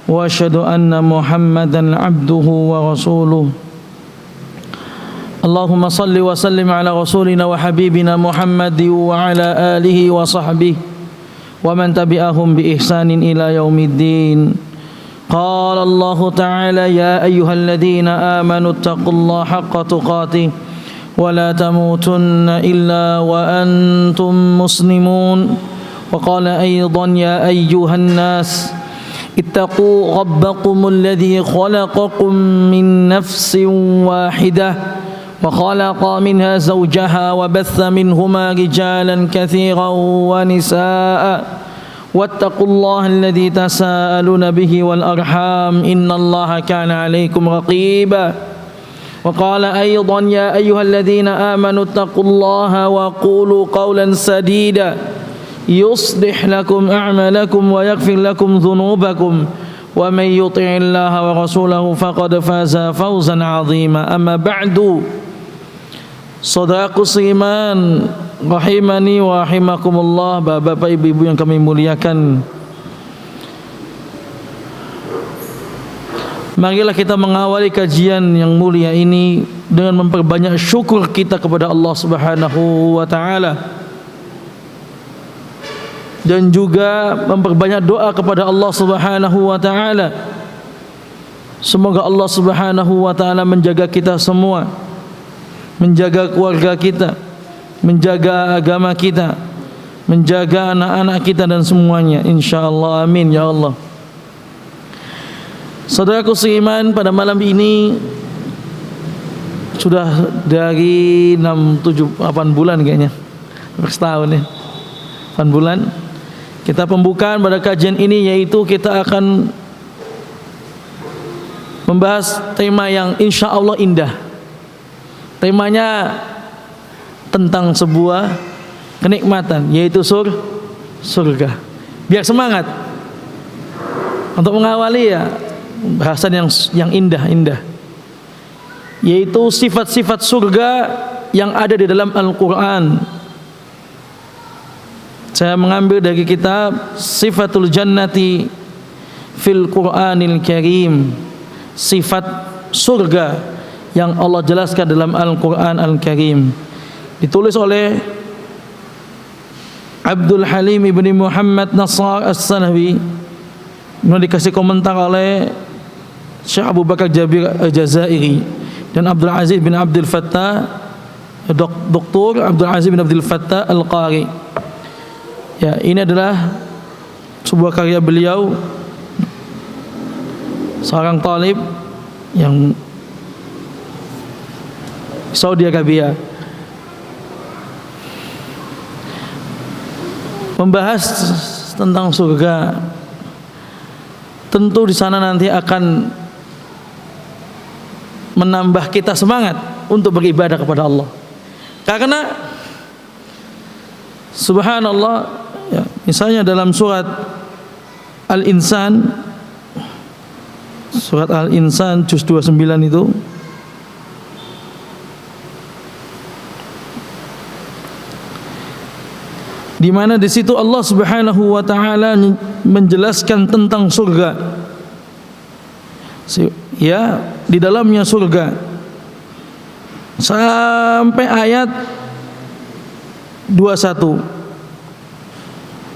وأشهد أن محمدا عبده ورسوله اللهم صل وسلم على رسولنا وحبيبنا محمد وعلى آله وصحبه ومن تبعهم بإحسان إلى يوم الدين. قال الله تعالى: يا أيها الذين آمنوا اتقوا الله حق تقاته ولا تموتن إلا وأنتم مسلمون. وقال أيضا: يا أيها الناس اتقوا ربكم الذي خلقكم من نفس واحدة وخلق منها زوجها وبث منهما رجالا كثيرا ونساء واتقوا الله الذي تساءلون به والأرحام إن الله كان عليكم رقيبا. وقال أيضا: يا أيها الذين آمنوا اتقوا الله وقولوا قولا سديدا يصلح لكم أعمالكم ويغفر لكم ذنوبكم ومن يطع الله ورسوله فقد فاز فوزا عظيما. أما بعد، saudaraku seiman rahimani wa rahimakumullah, bapak ibu yang kami muliakan, marilah kita mengawali kajian yang mulia ini dengan memperbanyak syukur kita kepada Allah Subhanahu wa taala dan juga memperbanyak doa kepada Allah Subhanahu wa taala. Semoga Allah Subhanahu wa taala menjaga kita semua, menjaga keluarga kita, menjaga agama kita, menjaga anak-anak kita dan semuanya, insyaallah, amin ya Allah. Saudaraku seiman, pada malam ini sudah dari 6, 7, 8 bulan kayaknya, setahun ya, 8 bulan kita pembukaan pada kajian ini, yaitu kita akan membahas tema yang insyaallah indah. Temanya tentang sebuah kenikmatan, yaitu surga. Biar semangat untuk mengawali ya bahasan yang indah-indah, yaitu sifat-sifat surga yang ada di dalam Al-Quran. Saya mengambil dari kitab Sifatul Jannati fil Quranil Karim, sifat surga yang Allah jelaskan dalam Al-Quran Al-Karim, ditulis oleh Abdul Halim ibni Muhammad Nasar As-Sanawi, kemudian dikasih komentar oleh Syekh Abu Bakar Jabir Al-Jazairi dan Abdul Aziz bin Abdul Fattah, Dr. Abdul Aziz bin Abdul Fattah Al-Qari. Ya, ini adalah sebuah karya beliau, seorang talib yang Saudi Arabia, membahas tentang surga. Tentu di sana nanti akan menambah kita semangat untuk beribadah kepada Allah. Karena subhanallah, ya, misalnya dalam surat Al-Insan, surat Al-Insan juz 29 itu, di mana di situ Allah Subhanahu wa taala menjelaskan tentang surga. Ya, di dalamnya surga sampai ayat 21.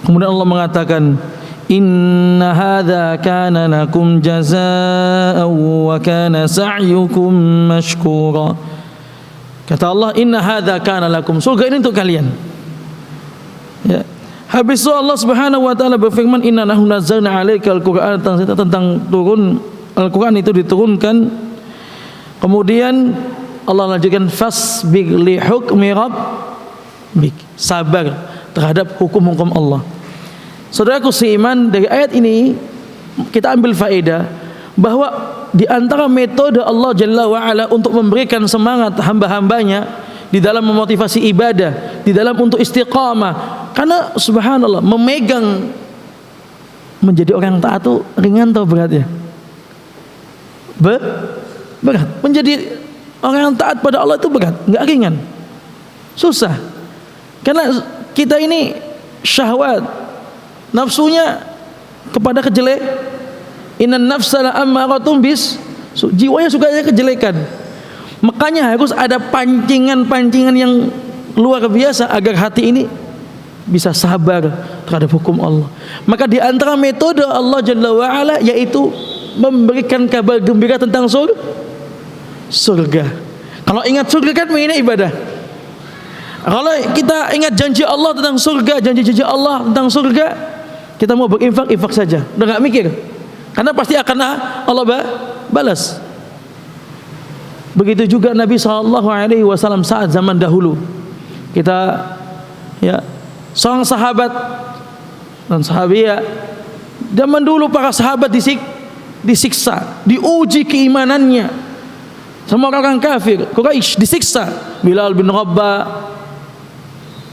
Kemudian Allah mengatakan, inna hadza kana lakum jazaa'an wa kana sa'yukum mashkura. Kata Allah, inna hadza kana lakum, surga ini untuk kalian. Ya. Habis itu Allah Subhanahu wa taala berfirman, inna nahnu nazzalna 'alaikal Qur'an, tentang turun Al-Qur'an itu diturunkan. Kemudian Allah lanjutkan, fasbir li hukmi rabbik, sabar terhadap hukum-hukum Allah. Saudaraku seiman, dari ayat ini kita ambil faedah bahwa di antara metode Allah Jalla wa Ala untuk memberikan semangat hamba-hambanya di dalam memotivasi ibadah, di dalam untuk istiqamah. Karena subhanallah, memegang menjadi orang taat itu ringan atau berat ya? Berat. Menjadi orang yang taat pada Allah itu berat, enggak ringan. Susah. Karena kita ini syahwat, nafsunya kepada Innan nafsa la'ammaratun jiwanya sukanya kejelekan. Makanya harus ada pancingan-pancingan yang luar biasa agar hati ini bisa sabar terhadap hukum Allah. Maka di antara metode Allah Jalla wa'ala yaitu memberikan kabar gembira tentang surga. Kalau ingat surga kan ini ibadah. Kalau kita ingat janji Allah tentang surga, janji-janji Allah tentang surga, kita mau berinfak, infak saja, udah gak mikir, karena pasti akan Allah balas. Begitu juga Nabi SAW saat zaman dahulu. Kita ya, seorang sahabat dan sahabiah zaman dulu, para sahabat disiksa, diuji keimanannya sama orang kafir Quraisy, disiksa. Bilal bin Rabah,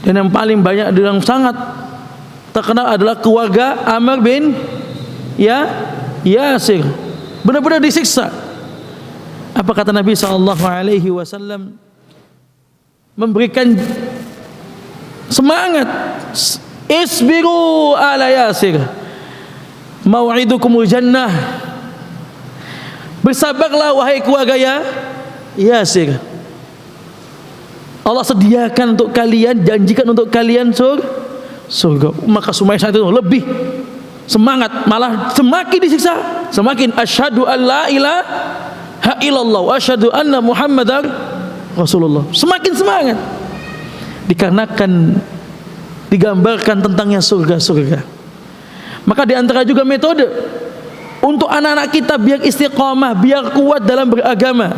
dan yang paling banyak yang sangat terkenal adalah keluarga Amr bin Yasir, benar-benar disiksa. Apa kata Nabi SAW? Memberikan semangat, isbiru ala Yasir, mau'idukumul jannah. Bersabarlah wahai keluarga Yasir, Allah sediakan untuk kalian, janjikan untuk kalian surga. Maka Sumayyah saat itu lebih semangat, malah semakin disiksa, semakin asyhadu an la ilaha illallah wa asyhadu anna Muhammadar Rasulullah. Semakin semangat dikarenakan digambarkan tentangnya surga. Maka di antara juga metode untuk anak-anak kita biar istiqomah, biar kuat dalam beragama,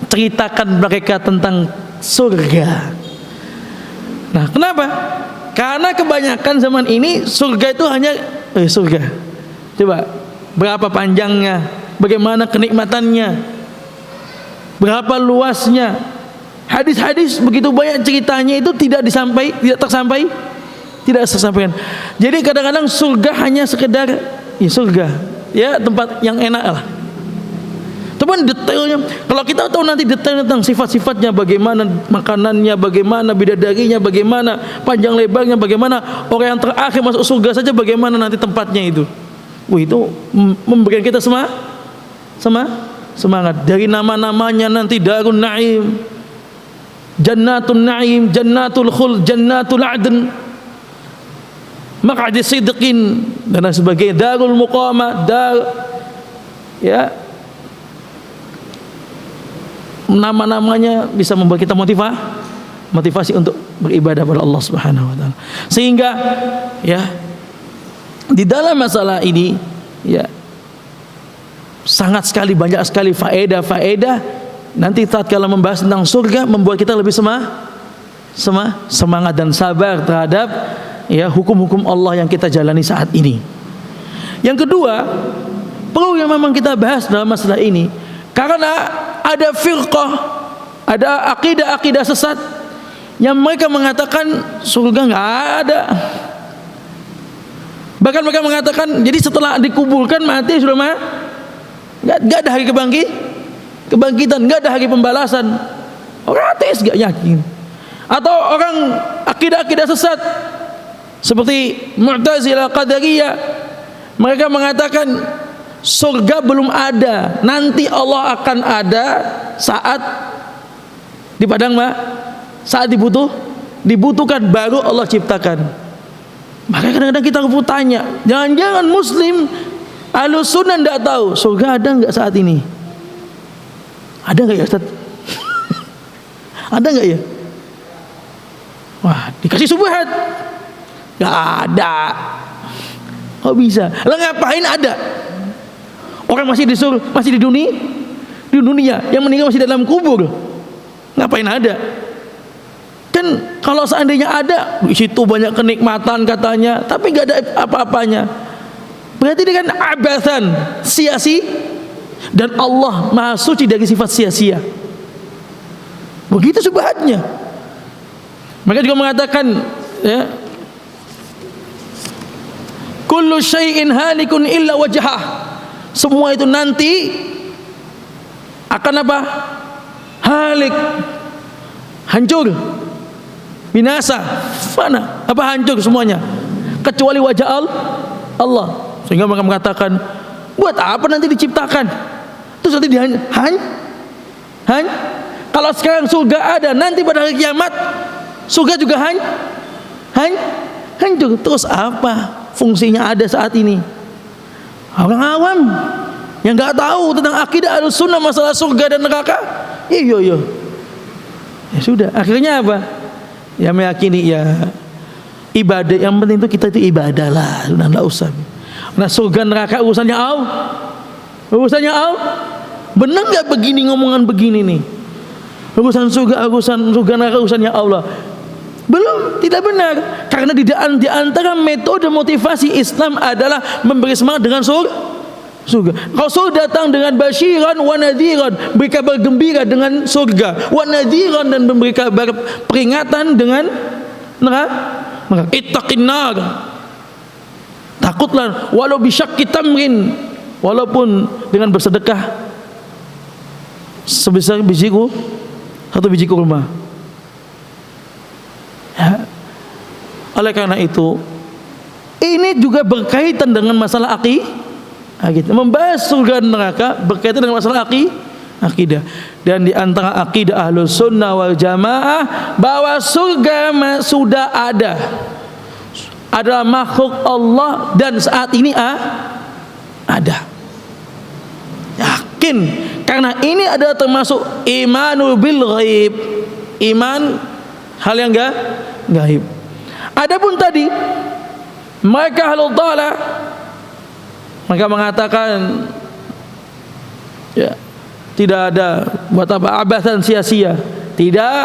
ceritakan mereka tentang surga. Nah, kenapa? Karena kebanyakan zaman ini surga itu hanya surga. Coba, berapa panjangnya, bagaimana kenikmatannya, berapa luasnya. Hadis-hadis begitu banyak ceritanya itu tidak tersampaikan. Jadi kadang-kadang surga hanya sekedar surga, ya tempat yang enak lah. Teman detailnya, kalau kita tahu nanti detail tentang sifat-sifatnya, bagaimana makanannya, bagaimana bidadarinya, bagaimana panjang lebarnya, bagaimana orang yang terakhir masuk surga saja, bagaimana nanti tempatnya itu. Itu memberikan kita semangat. Dari nama-namanya nanti Darun Naim, Jannatul Naim, Jannatul Khuld, Jannatul Adn, Maq'adi Sidqin dan sebagainya, Darul Muqamah, nama-namanya bisa membuat kita motivasi untuk beribadah kepada Allah Subhanahu wa taala. Sehingga di dalam masalah ini sangat sekali, banyak sekali faedah nanti saat kalau membahas tentang surga, membuat kita lebih semangat dan sabar terhadap hukum-hukum Allah yang kita jalani saat ini. Yang kedua, perlu yang memang kita bahas dalam masalah ini, karena ada firqah, ada akidah-akidah sesat yang mereka mengatakan surga nggak ada. Bahkan mereka mengatakan, jadi setelah dikuburkan mati sudah nggak ada hari kebangkitan, nggak ada hari pembalasan. Orang ateis nggak yakin. Atau orang akidah-akidah sesat seperti Mu'tazilah, Qadariyah, mereka mengatakan surga belum ada, nanti Allah akan ada saat di padang saat dibutuhkan baru Allah ciptakan. Maka kadang-kadang kita bertanya, jangan-jangan Muslim Ahlus Sunnah tidak tahu surga ada nggak saat ini? Ada nggak ya Ustaz? Ada nggak ya? Wah, dikasih subhat, nggak ada. Kok bisa? Lah ngapain ada? Orang masih di dunia, yang meninggal masih dalam kubur. Ngapain ada? Kan kalau seandainya ada, di situ banyak kenikmatan katanya, tapi nggak ada apa-apanya. Berarti dia kan abathan, sia-sia, dan Allah Maha Suci dari sifat sia-sia. Begitu subhatnya. Mereka juga mengatakan, kullu syai'in halikun illa wajhah. Semua itu nanti akan apa? Halik, hancur, binasa, fana. Apa hancur semuanya? Kecuali wajah Allah. Sehingga mereka mengatakan Buat apa nanti diciptakan? Terus nanti kalau sekarang surga ada, nanti pada hari kiamat surga juga hancur. Terus apa fungsinya ada saat ini? Orang awam yang nggak tahu tentang akidah Ahlussunnah masalah surga dan neraka, iya ya sudah, akhirnya apa? Ya meyakini ya ibadah, yang penting itu kita itu ibadah lah, nggak usah. Nah surga neraka urusannya Allah. Benar nggak begini ngomongan begini nih? Urusan surga neraka urusannya Allah. Belum, tidak benar. Karena di antara metode motivasi Islam adalah memberi semangat dengan surga. Rasul datang dengan basyiran wa nadhiran, beri kabar gembira dengan surga, wa nadhiran, dan memberi kabar peringatan dengan neraka. Ittaqin nar. Takutlah walau bisyaqqi tamrin, walaupun dengan bersedekah sebesar satu biji kurma. Ya. Oleh karena itu, ini juga berkaitan dengan masalah akidah. Membahas surga dan neraka berkaitan dengan masalah akidah. Dan di antara akidah Ahlussunnah wal Jamaah bahwa surga sudah ada, adalah makhluk Allah dan saat ini ada. Yakin, karena ini adalah termasuk imanul bil ghaib, iman hal yang gaib. Adapun tadi mereka ahlul dhalah, mereka mengatakan ya tidak ada, buat apa abasan sia-sia. Tidak,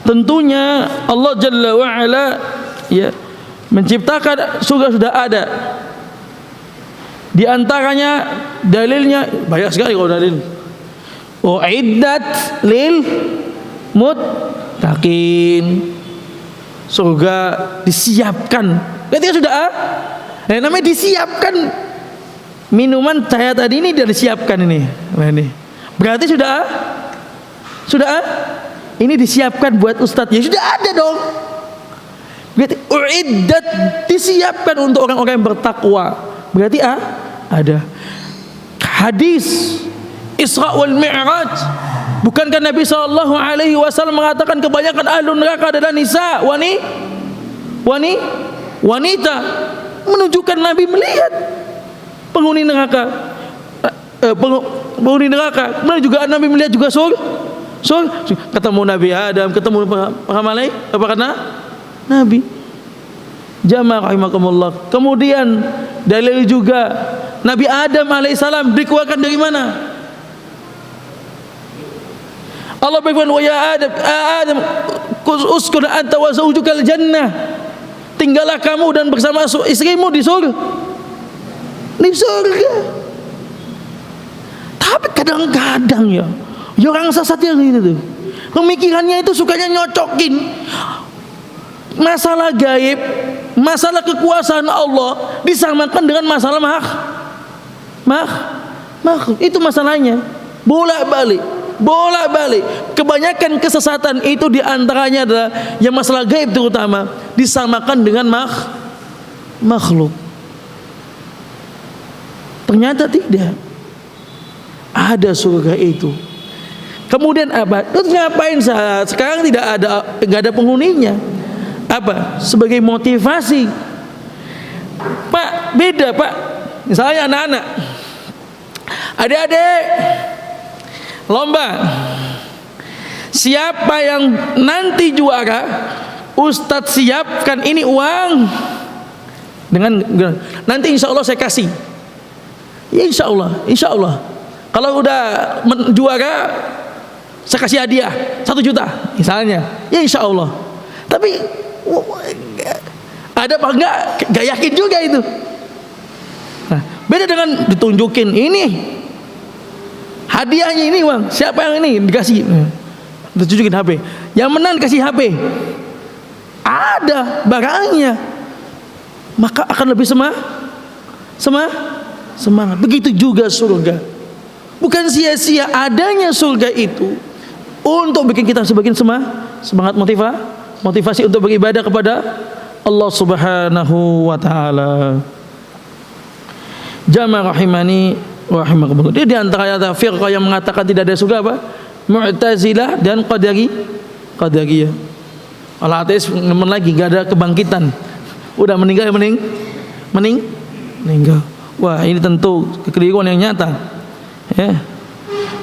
tentunya Allah Jalla wa Ala ya menciptakan surga sudah ada. Di antaranya dalilnya banyak sekali kalau dalil. Uiddat lil muttaqin. Surga disiapkan. Berarti sudah namanya disiapkan. Minuman saya tadi ini sudah disiapkan ini. Berarti sudah ini disiapkan buat ustadz. Ya sudah ada dong. Berarti uiddat, disiapkan untuk orang-orang yang bertakwa. Berarti ada. Hadis Isra wal Mi'raj, bukankah Nabi SAW mengatakan kebanyakan ahlu neraka adalah nisa, wanita, menunjukkan Nabi melihat penghuni neraka. Kemudian juga Nabi melihat juga surga. Ketemu Nabi Adam, ketemu para malaikat, apa kata Nabi? Jamaah rahimakumullah. Kemudian dalil juga Nabi Adam alaihissalam dikeluarkan dari mana? Allah berfirman, "Wa ya Adam, uskun anta wa zawjukal jannah." Tinggallah kamu dan bersama istrimu di surga. Tapi kadang-kadang ya orang sesat yang gitu tuh, pemikirannya itu sukanya nyocokin masalah gaib, masalah kekuasaan Allah disamakan dengan masalah makhluk. Itu masalahnya. Bolak-balik. Kebanyakan kesesatan itu diantaranya adalah yang masalah gaib terutama disamakan dengan makhluk. Ternyata tidak ada surga itu. Kemudian apa? Terus ngapain sekarang nggak ada penghuninya? Apa? Sebagai motivasi. Pak, beda Pak. Misalnya anak-anak, adik-adik, lomba. Siapa yang nanti juara, Ustadz siapkan ini uang dengan nanti insya Allah saya kasih. Ya insya Allah. Kalau udah juara, saya kasih hadiah 1 juta misalnya. Ya insya Allah. Tapi ada apa enggak? Gak yakin juga itu. Nah, beda dengan ditunjukin ini hadiahnya ini uang. Siapa yang ini dikasih? Ditunjukin HP. Yang menang kasih HP. Ada barangnya. Maka akan lebih semangat. Begitu juga surga. Bukan sia-sia adanya surga itu untuk bikin kita semakin semangat, motivasi untuk beribadah kepada Allah Subhanahu wa taala. Jamaah rahimani wa rahimakumullah. Dia di antara firqah yang mengatakan tidak ada surga apa? Mu'tazilah dan Qadariyah. Kalau ateis lagi enggak ada kebangkitan. Udah meninggal meninggal. Wah, ini tentu kekeliruan yang nyata. Ya.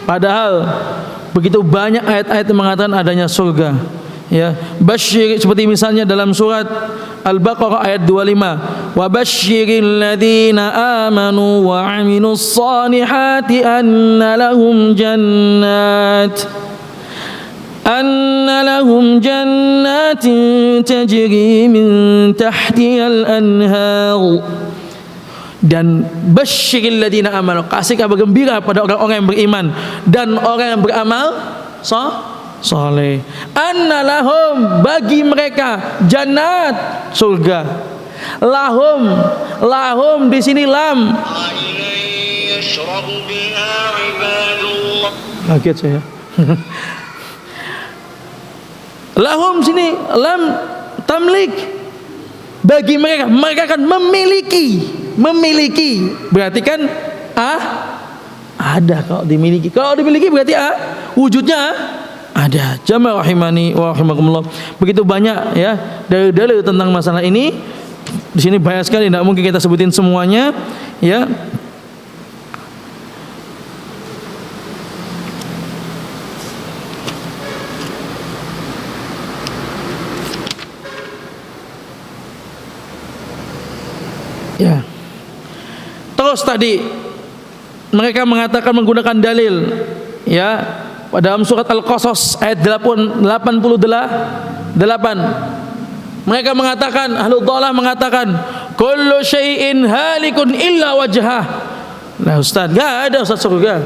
Padahal begitu banyak ayat-ayat yang mengatakan adanya surga. Ya, basyir, seperti misalnya dalam surat Al-Baqarah ayat 25, wa basyiril ladzina amanu wa 'amilus solihati anna lahum jannatin tajri min tahtihal anhar. Dan basyiril ladzina amanu, kasih kabar gembira pada orang-orang yang beriman dan orang yang beramal soleh. Anna lahum, bagi mereka, jannat, surga. Lahum di sini lam. Kaget saya. Lahum sini lam tamlik. Bagi mereka akan memiliki. Berarti kan ada kalau dimiliki. Kalau dimiliki berarti wujudnya ada. Jamaah rahimani wa rahimakumullah. Begitu banyak ya dalil-dalil tentang masalah ini. Di sini banyak sekali, tidak mungkin kita sebutin semuanya ya. Ya. Terus tadi mereka mengatakan menggunakan dalil ya dalam surat Al-Qasas ayat 88. Mereka mengatakan, Ahlul Dhalah mengatakan, kullu syai'in halikun illa wajhah. Nah Ustaz, enggak ada Ustaz surga.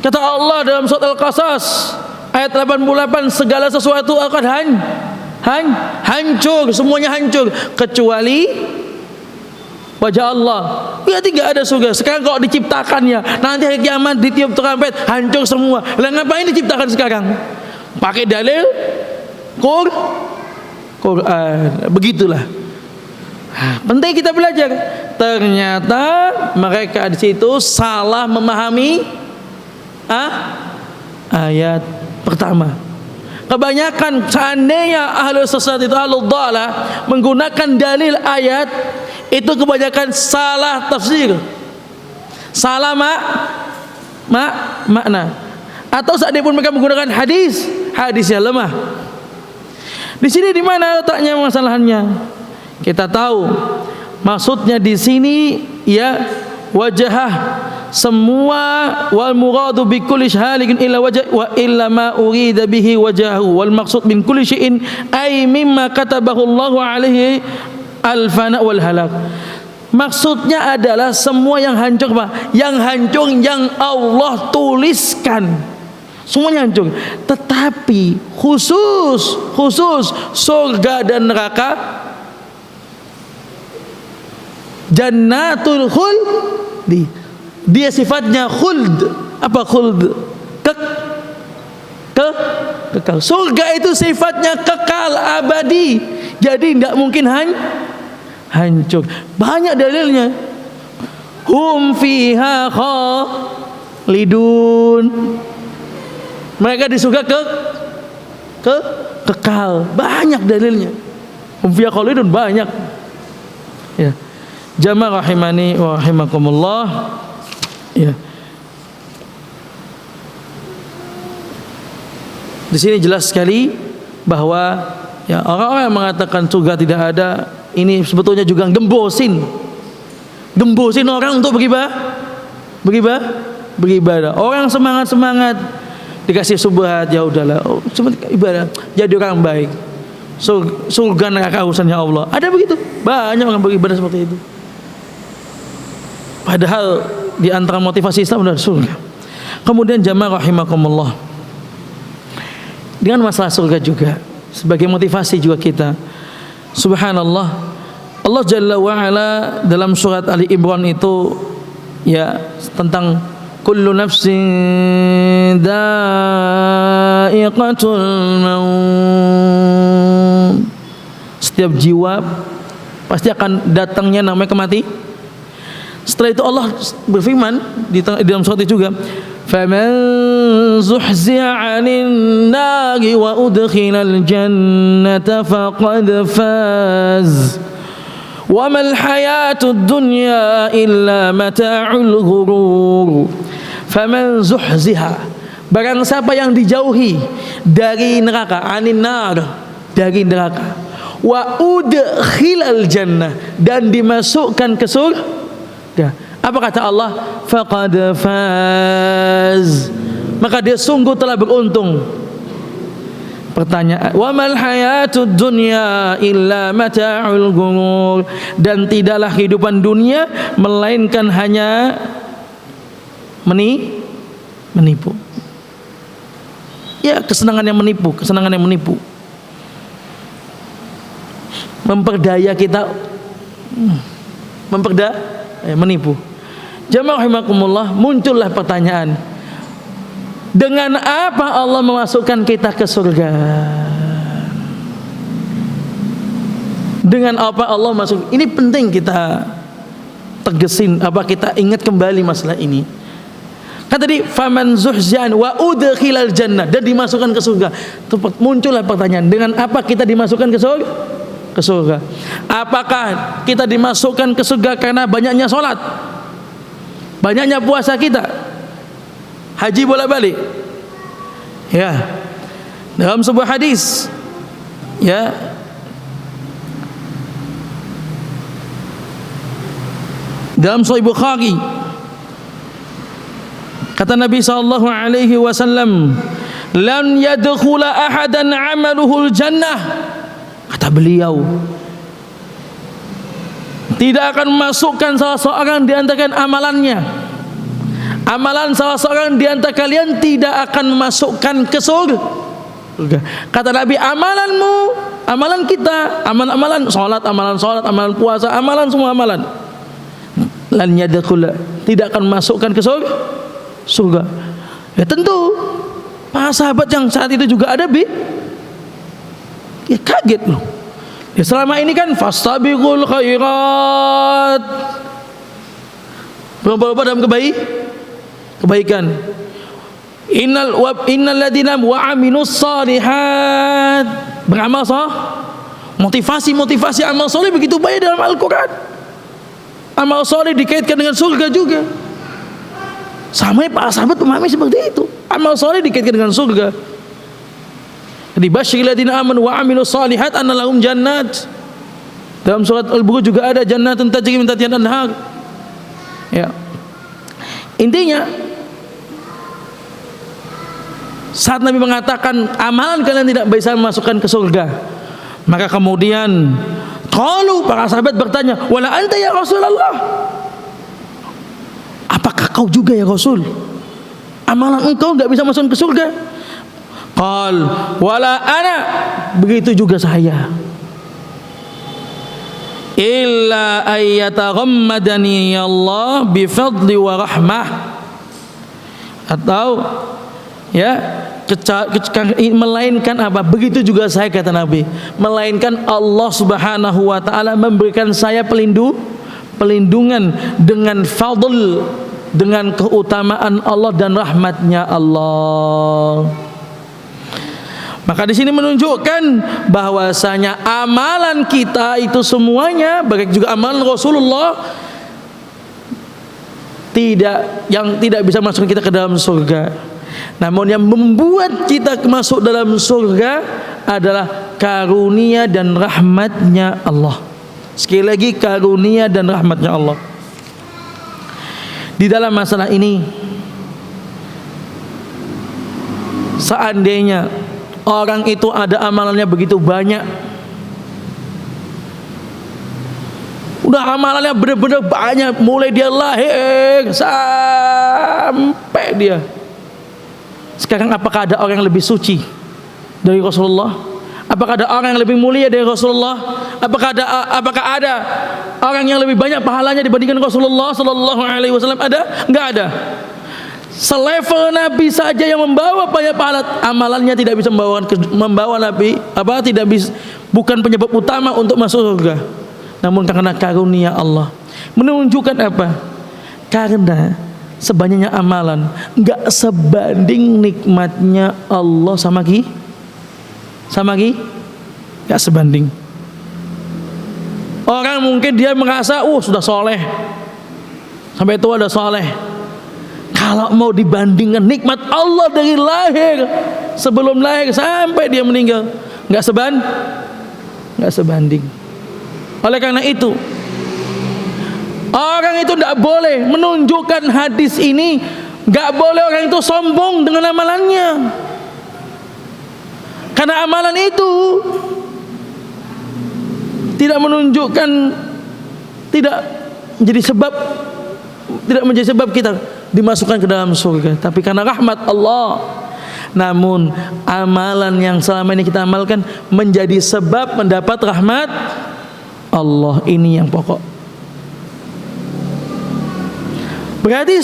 Kata Allah dalam surat Al-Qasas ayat 88, segala sesuatu akan hancur, semuanya hancur kecuali wajah Allah. Berarti enggak ada surga. Sekarang kalau diciptakannya, nanti hari kiamat ditiup trompet, hancur semua. Lah ngapain diciptakan sekarang? Pakai dalil Quran. Begitulah. Penting kita belajar. Ternyata mereka di situ salah memahami ayat pertama. Kebanyakan seandainya ahlu sesat itu, ahlul dhalah, menggunakan dalil ayat itu kebanyakan salah tafsir, salah makna. Atau seandainya pun mereka menggunakan hadisnya lemah. Di sini di mana letaknya masalahannya? Kita tahu maksudnya di sini ya wajhah, semua wal muradu bi kulli halikin illa wajh wa illa ma urida bihi wajhahu wal maqsud min kulli syai'in ay mimma katabahu Allahu alaihi al fana wal halak. Maksudnya adalah semua yang hancur Pak, yang hancur yang Allah tuliskan. Semuanya hancur. Tetapi khusus surga dan neraka, jannatul khuld, dia sifatnya khuld. Apa khuld? Kekal. Surga itu sifatnya kekal abadi. Jadi tidak mungkin hancur. Banyak dalilnya. Hum fiha khalidun. Mereka di surga kekal. Banyak dalilnya. Hum fiha khalidun, banyak. Ya. Jamaah rahimani wa rahimakumullah. Ya. Di sini jelas sekali bahwa ya orang-orang yang mengatakan surga tidak ada, ini sebetulnya juga gembosin orang untuk beribadah. Orang semangat dikasih subhat, ya udahlah, cuma ibadah, jadi orang baik. Surga neraka urusannya Allah. Ada begitu? Banyak orang beribadah seperti itu. Padahal di antara motivasi Islam adalah surga. Kemudian jamaah rahimakumullah, dengan masalah surga juga sebagai motivasi juga kita. Subhanallah, Allah Jalla wa Ala dalam surat Ali Imran itu ya tentang kullu nafsin dha'iqatul maut. Setiap jiwa pasti akan datangnya namanya Setelah itu Allah berfirman di dalam surat itu juga, faman zuhzi'a 'anil nari wa udkhilal jannata faqad faz wa mal hayatud dunya illa mata'ul ghurur. Faman zuhziha, barang siapa yang dijauhi dari neraka, 'anil nar, dari neraka, wa udkhilal jannah, dan dimasukkan ke surga. Apa kata Allah? Faqad faz, maka dia sungguh telah beruntung. Pertanyaan, wa mal hayatud dunya illa mata'ul ghurur, dan tidaklah kehidupan dunia melainkan hanya menipu. Ya, kesenangan yang menipu, memperdaya kita, menipu. Jamaah rahimakumullah, muncullah pertanyaan, dengan apa Allah memasukkan kita ke surga? Dengan apa Allah masuk? Ini penting kita tegesin, kita ingat kembali masalah ini. Kan tadi faman zuhzi'an wa udkhilal jannah, dan dimasukkan ke surga. Muncullah pertanyaan, dengan apa kita dimasukkan ke surga? Apakah kita dimasukkan ke surga karena banyaknya sholat, banyaknya puasa kita, haji bolak-balik? Ya, dalam sebuah hadis, ya, dalam Sahih Bukhari, kata Nabi sallallahu alaihi wasallam, lan yadkhula ahadan 'amaluhul jannah. Kata beliau, tidak akan masukkan salah seorang di antara amalannya, amalan salah seorang di antara kalian tidak akan memasukkan ke surga. Kata Nabi, amalanmu, amalan kita, amalan salat, amalan puasa, amalan semua amalan, lan yadkhula, tidak akan masukkan ke surga. Ya tentu para sahabat yang saat itu juga ada ya kaget loh. Ya selama ini kan fastabiqul khairat, berlomba-lomba dalam kebaikan. Innal ladina wa aminus salihat, beramal saleh, motivasi amal saleh begitu banyak dalam Al-Qur'an. Amal saleh dikaitkan dengan surga juga. Sama para sahabat memahami seperti itu. Amal saleh dikaitkan dengan surga. Di basyiril ladzina amanu wa amilus shalihat anna lahum jannat. Dalam surat Al-Buruj juga ada jannatun tajri min tahtiha al-anhar. Ya. Intinya, saat Nabi mengatakan amalan kalian tidak bisa memasukkan ke surga, maka kemudian qalu, para sahabat bertanya, wala anta ya Rasulullah, apakah kau juga ya Rasul? Amalan engkau tidak bisa masuk ke surga? Qal wala ana, begitu juga saya. Illa ayyataghammadani Allah bifadli wa rahmah, atau ya, melainkan apa? Begitu juga saya, kata Nabi, melainkan Allah Subhanahu wa taala memberikan saya pelindungan dengan fadl, dengan keutamaan Allah dan rahmatnya Allah. Maka di sini menunjukkan bahwasanya amalan kita itu semuanya, baik juga amalan Rasulullah, yang tidak bisa masuk kita ke dalam surga. Namun yang membuat kita masuk dalam surga adalah karunia dan rahmatnya Allah. Sekali lagi, karunia dan rahmatnya Allah. Di dalam masalah ini, seandainya orang itu ada amalannya begitu banyak, udah amalannya benar-benar banyak, mulai dia lahir sampai dia sekarang, apakah ada orang yang lebih suci dari Rasulullah? Apakah ada orang yang lebih mulia dari Rasulullah? Apakah ada orang yang lebih banyak pahalanya dibandingkan Rasulullah sallallahu alaihi wasallam? Ada? Enggak ada. Selevel Nabi saja yang membawa banyak pahala, amalannya tidak bisa membawa Nabi, bukan penyebab utama untuk masuk surga. Namun karena karunia Allah, menunjukkan apa? Karena sebanyaknya amalan nggak sebanding nikmatnya Allah sama nggak sebanding. Orang mungkin dia merasa sudah soleh, sampai tua udah soleh. Kalau mau dibandingkan nikmat Allah dari lahir, sebelum lahir sampai dia meninggal, nggak sebanding. Oleh karena itu, orang itu tidak boleh menunjukkan hadis ini, nggak boleh orang itu sombong dengan amalannya. Karena amalan itu tidak menunjukkan, tidak menjadi sebab kita dimasukkan ke dalam surga, tapi karena rahmat Allah. Namun amalan yang selama ini kita amalkan menjadi sebab mendapat rahmat Allah, ini yang pokok. Berarti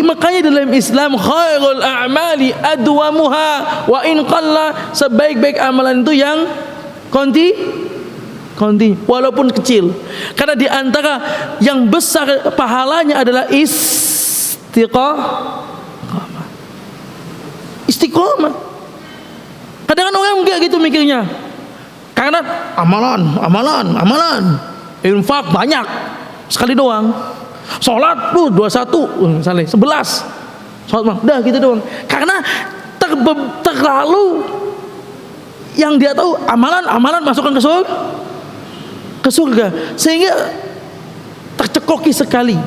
makanya dalam Islam khairul a'mali adwamuha wa in qalla, sebaik-baik amalan itu yang konti walaupun kecil. Karena di antara yang besar pahalanya adalah istiqomah. Kadang-kadang orang enggak gitu mikirnya. Karena amalan, infak banyak sekali doang. Sholat 21 misalnya 11 sholat udah gitu doang. Karena terlalu yang dia tahu amalan masukkan ke surga, sehingga tercekoki sekali.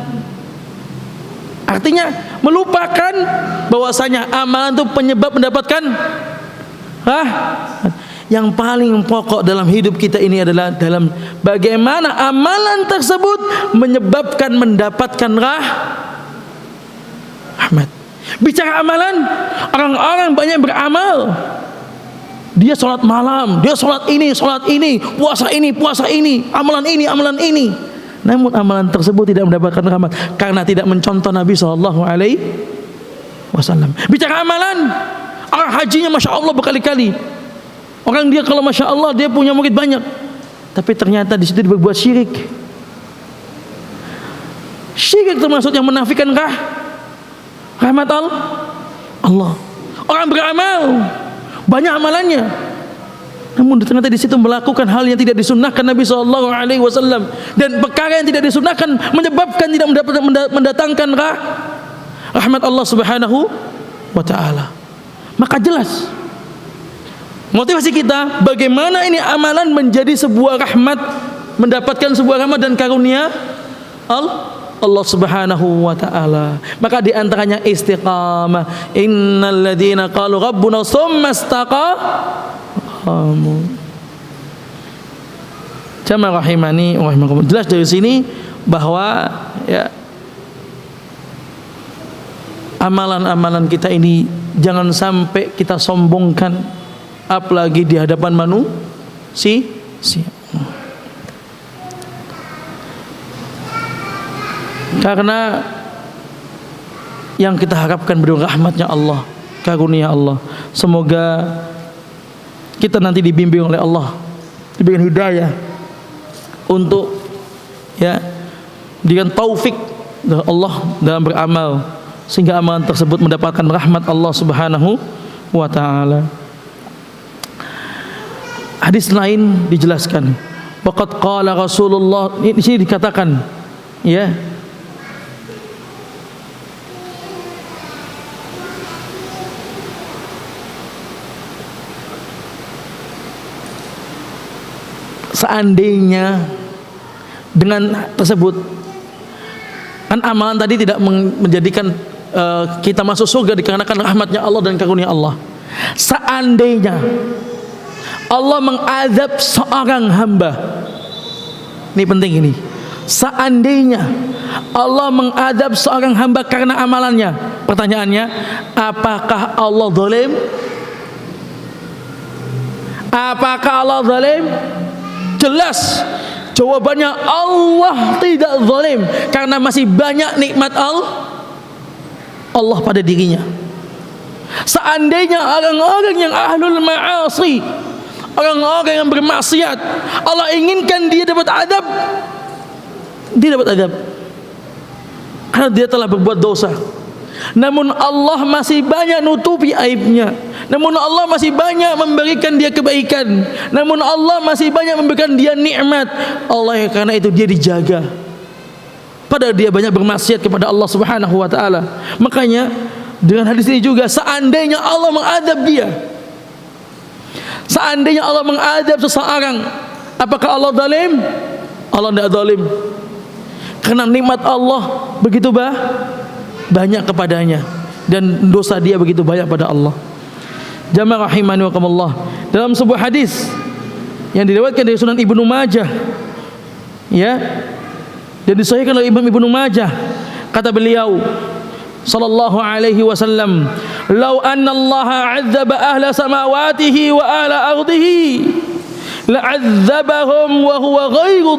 Artinya melupakan bahwasanya amalan itu penyebab mendapatkan yang paling pokok dalam hidup kita ini adalah dalam bagaimana amalan tersebut menyebabkan mendapatkan rahmat. Bicara amalan, orang-orang banyak beramal. Dia sholat malam, dia sholat ini, puasa ini, amalan ini. Namun amalan tersebut tidak mendapatkan rahmat karena tidak mencontoh Nabi SAW. Bicara amalan, orang hajinya masya Allah berkali-kali. Orang dia kalau masya Allah dia punya murid banyak, tapi ternyata di situ dia berbuat syirik. Syirik termasuk yang menafikan rahmat Allah. Orang beramal banyak amalannya, namun ternyata di situ melakukan hal yang tidak disunnahkan Nabi SAW, dan perkara yang tidak disunnahkan menyebabkan tidak mendatangkan rahmat Allah Subhanahu wa Ta'ala. Maka jelas motivasi kita bagaimana ini amalan menjadi sebuah rahmat, mendapatkan sebuah rahmat dan karunia Allah Subhanahu wa Ta'ala. Maka di antaranya istiqamah. Innal ladzina qalu rabbuna tsumma istaqamu. Jamaah rahimani wa rahimakumullah. Jelas dari sini bahwa amalan-amalan kita ini jangan sampai kita sombongkan, apalagi di hadapan manusia. Karena yang kita harapkan berdua rahmatnya Allah, karunia Allah. Semoga kita nanti dibimbing oleh Allah, diberikan hidayah untuk diberikan taufik dari Allah dalam beramal, sehingga amalan tersebut mendapatkan rahmat Allah Subhanahu wa Ta'ala. Hadis lain dijelaskan, waqad qala Rasulullah, di sini dikatakan seandainya dengan tersebut kan amalan tadi tidak menjadikan kita masuk surga dikarenakan rahmatnya Allah dan karunia Allah. Seandainya Allah mengazab seorang hamba, ini penting ini, seandainya Allah mengazab seorang hamba karena amalannya, pertanyaannya, apakah Allah zalim? Apakah Allah zalim? Jelas jawabannya Allah tidak zalim, karena masih banyak nikmat Allah pada dirinya. Seandainya orang-orang yang ahlul ma'asi, orang-orang yang bermaksiat, Allah inginkan dia dapat adab, dia dapat adab. karena dia telah berbuat dosa. Namun Allah masih banyak nutupi aibnya. Namun Allah masih banyak memberikan dia kebaikan. Namun Allah masih banyak memberikan dia nikmat. Allah karena itu dia dijaga. Padahal dia banyak bermaksiat kepada Allah Subhanahu wa taala. Makanya dengan hadis ini juga, seandainya Allah mengadab dia, seandainya Allah mengadab seseorang, apakah Allah zalim? Allah tidak zalim. Karena nikmat Allah begitu banyak kepadanya dan dosa dia begitu banyak pada Allah. Jamaah rahimani wa rahimakumullah. Dalam sebuah hadis yang diriwayatkan dari Sunan Ibnu Majah, ya, dan disahihkan oleh Imam Ibnu Majah, kata beliau sallallahu alaihi wasallam, "Lau anna Allah 'adzaba ahla samawatihi wa ahla ardihi la'adzabahum wa huwa ghairu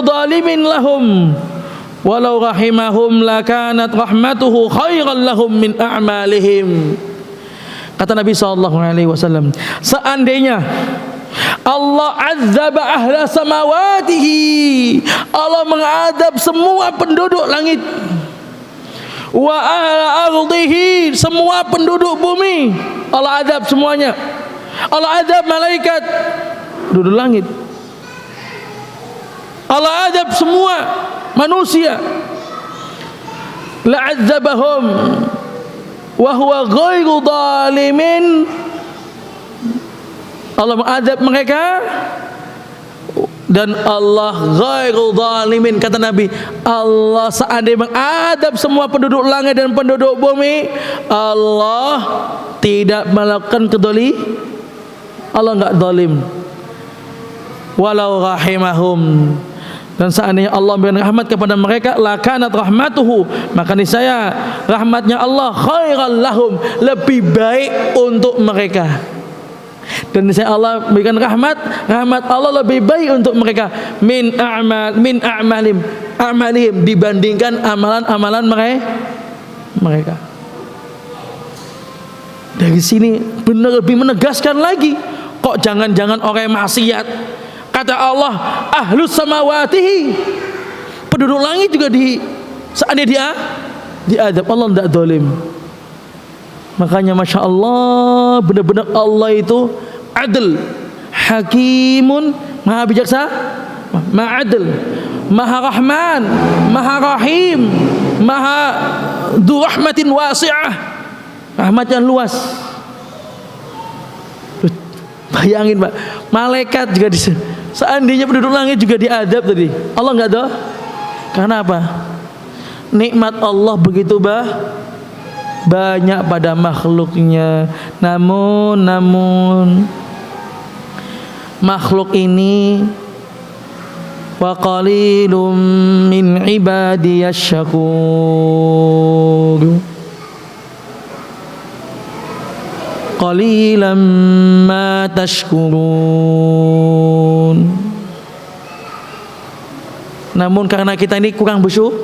dhalimin lahum walau rahimahum lakanat rahmatuhu khairan lahum min a'malihim." Kata Nabi sallallahu alaihi wasallam, seandainya Allah azaba ahla samawatihi, Allah mengadab semua penduduk langit, wa ahla ardihi, semua penduduk bumi Allah adab semuanya. Allah adab malaikat penduduk langit, Allah adab semua manusia. La'adzabahum wa huwa ghairu dhalimin, Allah mengadab mereka dan Allah ghairu dhalimin. Kata Nabi, Allah seandainya mengadab semua penduduk langit dan penduduk bumi, Allah tidak melakukan kedoli, Allah enggak zalim. Walau rahimahum, dan seandainya Allah memberikan rahmat kepada mereka, lakanat rahmatuhu, maka niscaya rahmatnya Allah khairan lahum, lebih baik untuk mereka. Dan niscaya Allah memberikan rahmat Allah lebih baik untuk mereka min a'malihim, dibandingkan amalan-amalan mereka. Dari sini benar lebih menegaskan lagi, kok jangan-jangan orang yang maksiat. Kata Allah, ahlus samawatihi, penduduk langit juga seandainya diadab, Allah tidak zalim. Makanya Masya Allah, benar-benar Allah itu adil, hakimun, maha bijaksana, maha adil, maha rahman, maha rahim, maha du rahmatin wasi'ah, rahmat yang luas. Bayangin Pak, malaikat juga seandainya penduduk langit juga diadab tadi, Allah enggak ada. Karena apa? Nikmat Allah begitu banyak pada makhluknya. Namun makhluk ini wa qalilum min ibadiyasy syakur, qalilan ma tashkurun. Namun karena kita ini kurang bersyukur,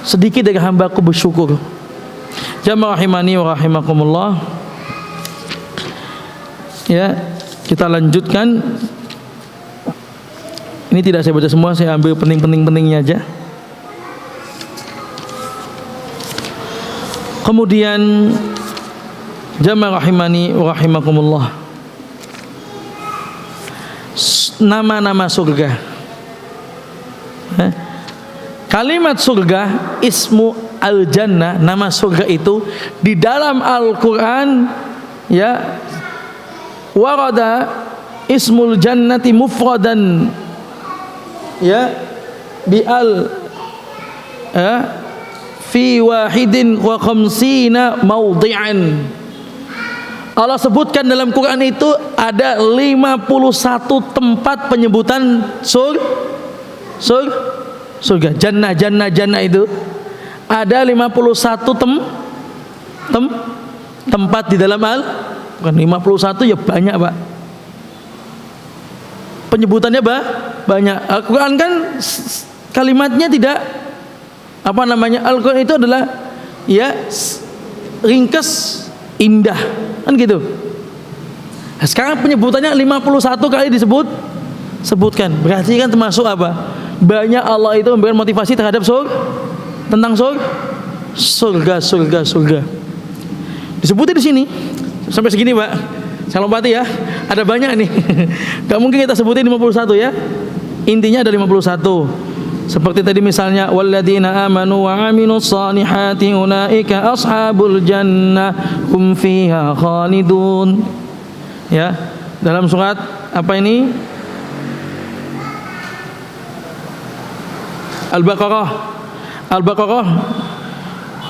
sedikit dari hambaku bersyukur. Jamaah rahimani wa rahimakumullah. Ya, kita lanjutkan. Ini tidak saya baca semua, saya ambil penting-pentingnya aja. Kemudian jamaah rahimani wa rahimakumullah, nama-nama surga. Kalimat surga, ismu al-jannah, nama surga itu di dalam Al-Quran, ya, warada ismul jannati mufradan, ya, bi'al, ya, fi wahidin wa khamsina mawdi'an. Allah sebutkan dalam Quran itu ada 51 tempat penyebutan surga. Jannah itu ada 51 tempat di dalam bukan 51 ya, banyak Pak. Penyebutannya banyak. Al-Quran kan kalimatnya tidak Al-Quran itu adalah ya ringkas, indah, kan gitu. Nah, sekarang penyebutannya 51 kali disebut sebutkan. Berarti kan termasuk apa? Banyak Allah itu memberikan motivasi terhadap tentang surga. Disebutin di sini sampai segini, Pak. Saya lompati ya. Ada banyak nih. Gak mungkin kita sebutin 51 ya. Intinya ada 51. Seperti tadi misalnya walladzina amanu wa aminus salihati ulaika ashabul jannah hum fiha khalidun. Ya, dalam surat apa ini? Al-Baqarah.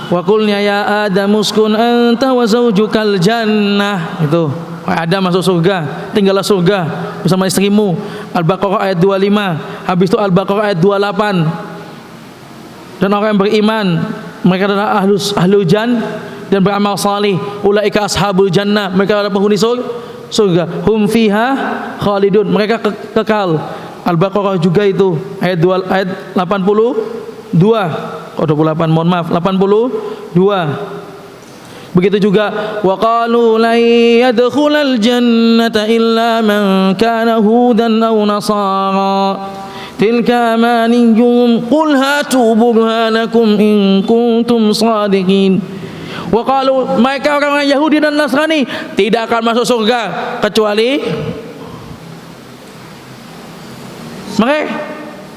Wa qulna ya Adam uskun anta wa zawjukal jannah. Itu Adam masuk surga, tinggallah surga bersama istrimu. Al-Baqarah ayat 25. Habis itu Al-Baqarah ayat 28. Dan orang yang beriman, mereka adalah ahlu jan dan beramal salih. Ulaika ashabul jannah, mereka adalah penghuni surga. Hum fiha khalidun, mereka kekal. Al-Baqarah juga itu ayat 82. Oh 28, mohon maaf, 82. Begitu juga wa qalu la yadkhulal jannata illa man kana hudan aw nasara tilka amaniyum qul hatu burhanakum in kuntum shadiqin. Wa qalu, mereka orang Yahudi dan Nasrani tidak akan masuk surga kecuali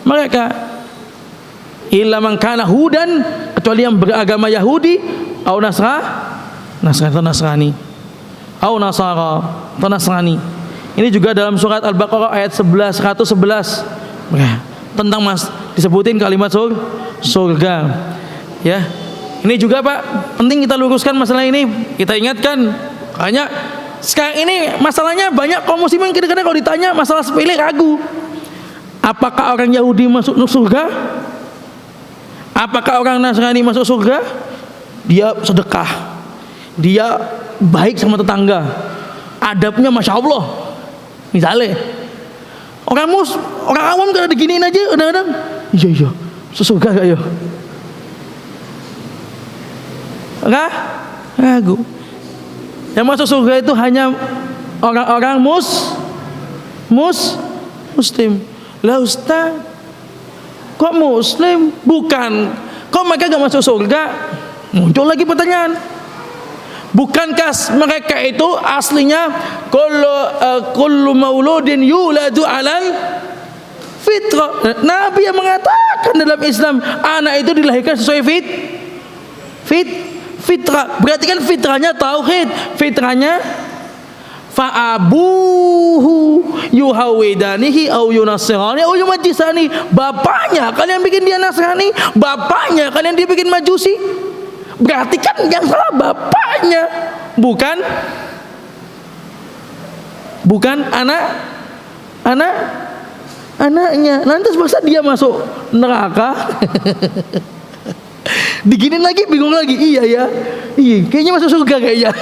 mereka illa man kana hudan, kecuali yang beragama Yahudi atau Nasrani atau Nasara atau Nasrani. Ini juga dalam surat Al-Baqarah ayat 111 tentang disebutin kalimat surga. Ya, ini juga Pak penting kita luruskan masalah ini, kita ingatkan. Hanya sekarang ini masalahnya banyak kaum muslimin kadang-kadang kalau ditanya masalah sepele ragu. Apakah orang Yahudi masuk surga? Apakah orang Nasrani masuk surga? Dia sedekah, dia baik sama tetangga, adabnya masya Allah. Misalnya orang awam kalau diginiin aja kadang-kadang iya surga gak ya? Ragu. Yang masuk surga itu hanya orang-orang muslim. Lah Ustaz, kok muslim? Bukan. Kok mereka gak masuk surga? Muncul lagi pertanyaan. Bukankah mereka itu aslinya kullu mauludin yuladu alal fitrah? Nabi yang mengatakan dalam Islam anak itu dilahirkan sesuai fitrah. Berarti kan fitrahnya tauhid, fitrahnya fa'abuhu yuhawidanihi au yunasirani au yumajisani. Bapaknya kalian bikin dia Nasrani, bapaknya kalian dia bikin Majusi. Berarti kan yang salah bapaknya, bukan anaknya. Lantas masa dia masuk neraka? Diginin lagi bingung lagi. Iya kayaknya masuk surga kayaknya.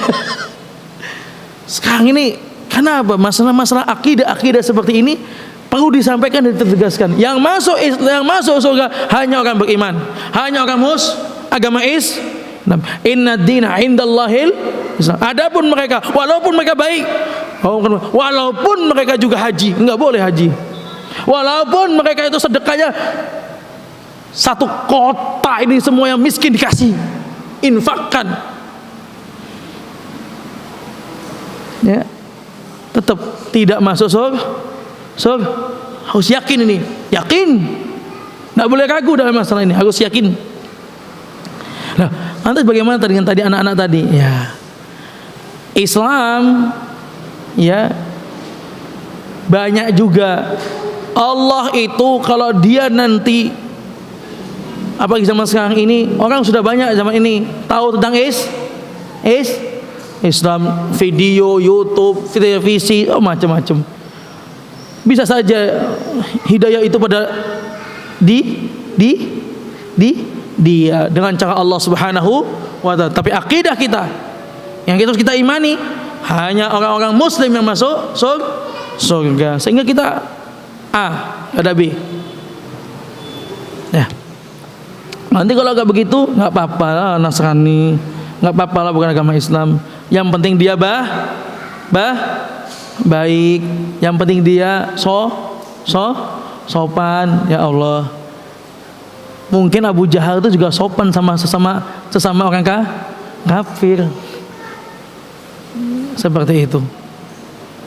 Sekarang ini kenapa masalah akidah seperti ini perlu disampaikan dan ditegaskan. Yang masuk surga hanya orang beriman, hanya orang agama Islam. Inna dina indallahil Islam. Adapun mereka, walaupun mereka baik, walaupun mereka juga haji, enggak boleh haji. Walaupun mereka itu sedekahnya 1 kota ini semua yang miskin dikasih, infakkan. Ya, tetap tidak masuk surga. Harus yakin ini, nggak boleh ragu dalam masalah ini, harus yakin. Nah, lantas bagaimana dengan tadi anak-anak tadi? Ya, Islam, ya banyak juga. Allah itu kalau dia nanti, apalagi zaman sekarang ini, orang sudah banyak zaman ini tahu tentang Islam, video, YouTube, televisi, macam-macam. Bisa saja hidayah itu pada dia dengan cara Allah Subhanahu wa ta'ala. Tapi akidah kita yang kita imani hanya orang-orang muslim yang masuk surga. Sehingga kita ada B. Ya. Nanti kalau agak begitu nggak apa-apa lah Nasrani, nggak apa-apa lah bukan agama Islam. Yang penting dia baik, yang penting dia sopan. Ya Allah, mungkin Abu Jahal itu juga sopan sama sesama orang kafir. Seperti itu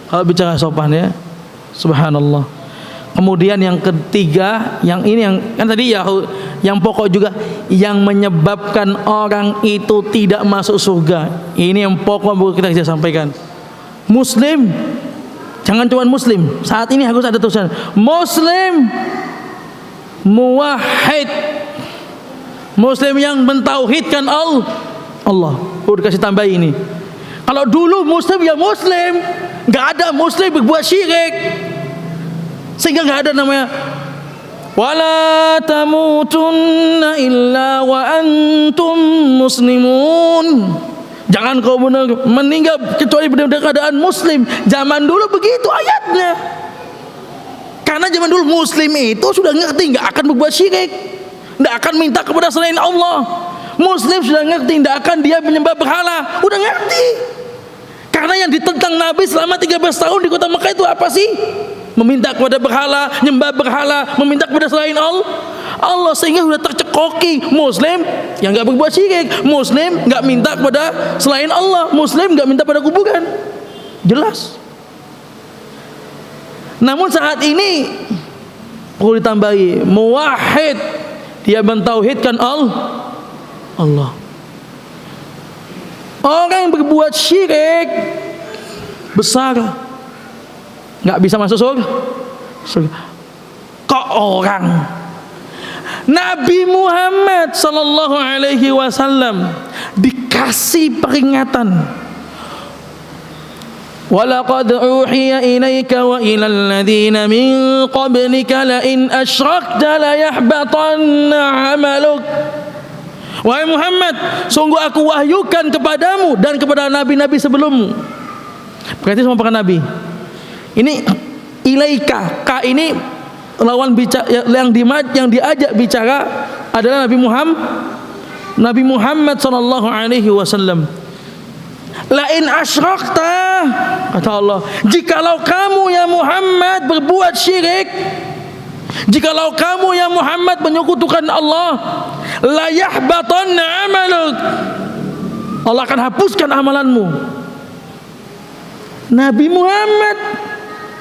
kalau bicara sopan, ya. Subhanallah. Kemudian yang ketiga, yang ini yang kan tadi ya, yang pokok juga, yang menyebabkan orang itu tidak masuk surga. Ini yang pokok kita bisa sampaikan. Muslim, jangan cuma Muslim. Saat ini harus ada tulisan Muslim muwahhid, Muslim yang mentauhidkan Allah. Dikasih tambah ini. Kalau dulu Muslim ya Muslim, nggak ada Muslim berbuat syirik, sehingga nggak ada namanya wala tamutunna illa wa antum muslimun. Jangan kau meninggal kecuali dalam keadaan Muslim. Zaman dulu begitu ayatnya. Karena zaman dulu Muslim itu sudah ngerti nggak akan berbuat syirik, nggak akan minta kepada selain Allah. Muslim sudah ngerti nggak akan dia menyembah berhala, udah ngerti. Karena yang ditentang Nabi selama 13 tahun di kota Mekah itu apa sih? Meminta kepada berhala, nyembah berhala, meminta kepada selain Allah, sehingga sudah tercekoki. Muslim yang nggak berbuat syirik, Muslim nggak minta kepada selain Allah, Muslim nggak minta pada kuburan, jelas. Namun saat ini perlu ditambahi muwahhid, dia mentauhidkan Allah. Orang yang berbuat syirik besar nggak bisa masuk surga. Kok orang Nabi Muhammad sallallahu alaihi wasallam dikasih peringatan, walaqad uhiya ilaika wa ilal ladzina min qablika la in asyrakta la yahbatanna 'amaluk. Wahai Muhammad, sungguh aku wahyukan kepadamu dan kepada nabi-nabi sebelummu. Berarti semua para nabi. Ini ilaika, ka ini lawan bicara yang diajak bicara adalah Nabi Muhammad sallallahu alaihi wasallam. La in asyrakta, kata Allah, jikalau kamu ya Muhammad berbuat syirik, jikalau kamu ya Muhammad menyekutukan Allah, la yahbatanna amaluk, Allah akan hapuskan amalanmu. Nabi Muhammad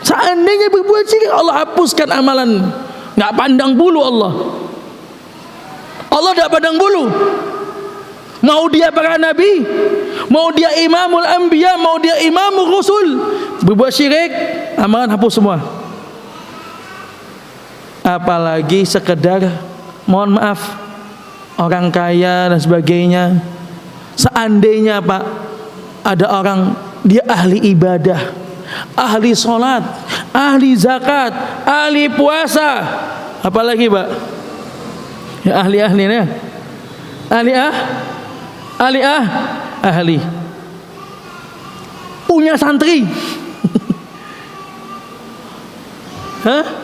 seandainya berbuat syirik, Allah hapuskan amalan. Nggak pandang bulu Allah tidak pandang bulu. Mau dia para nabi, mau dia imamul anbiya, mau dia imamul rusul, berbuat syirik, amalan hapus semua. Apalagi sekedar mohon maaf orang kaya dan sebagainya. Seandainya Pak ada orang dia ahli ibadah, ahli sholat, ahli zakat, ahli puasa, apalagi Pak ya ahli-ahlinya, ahli punya santri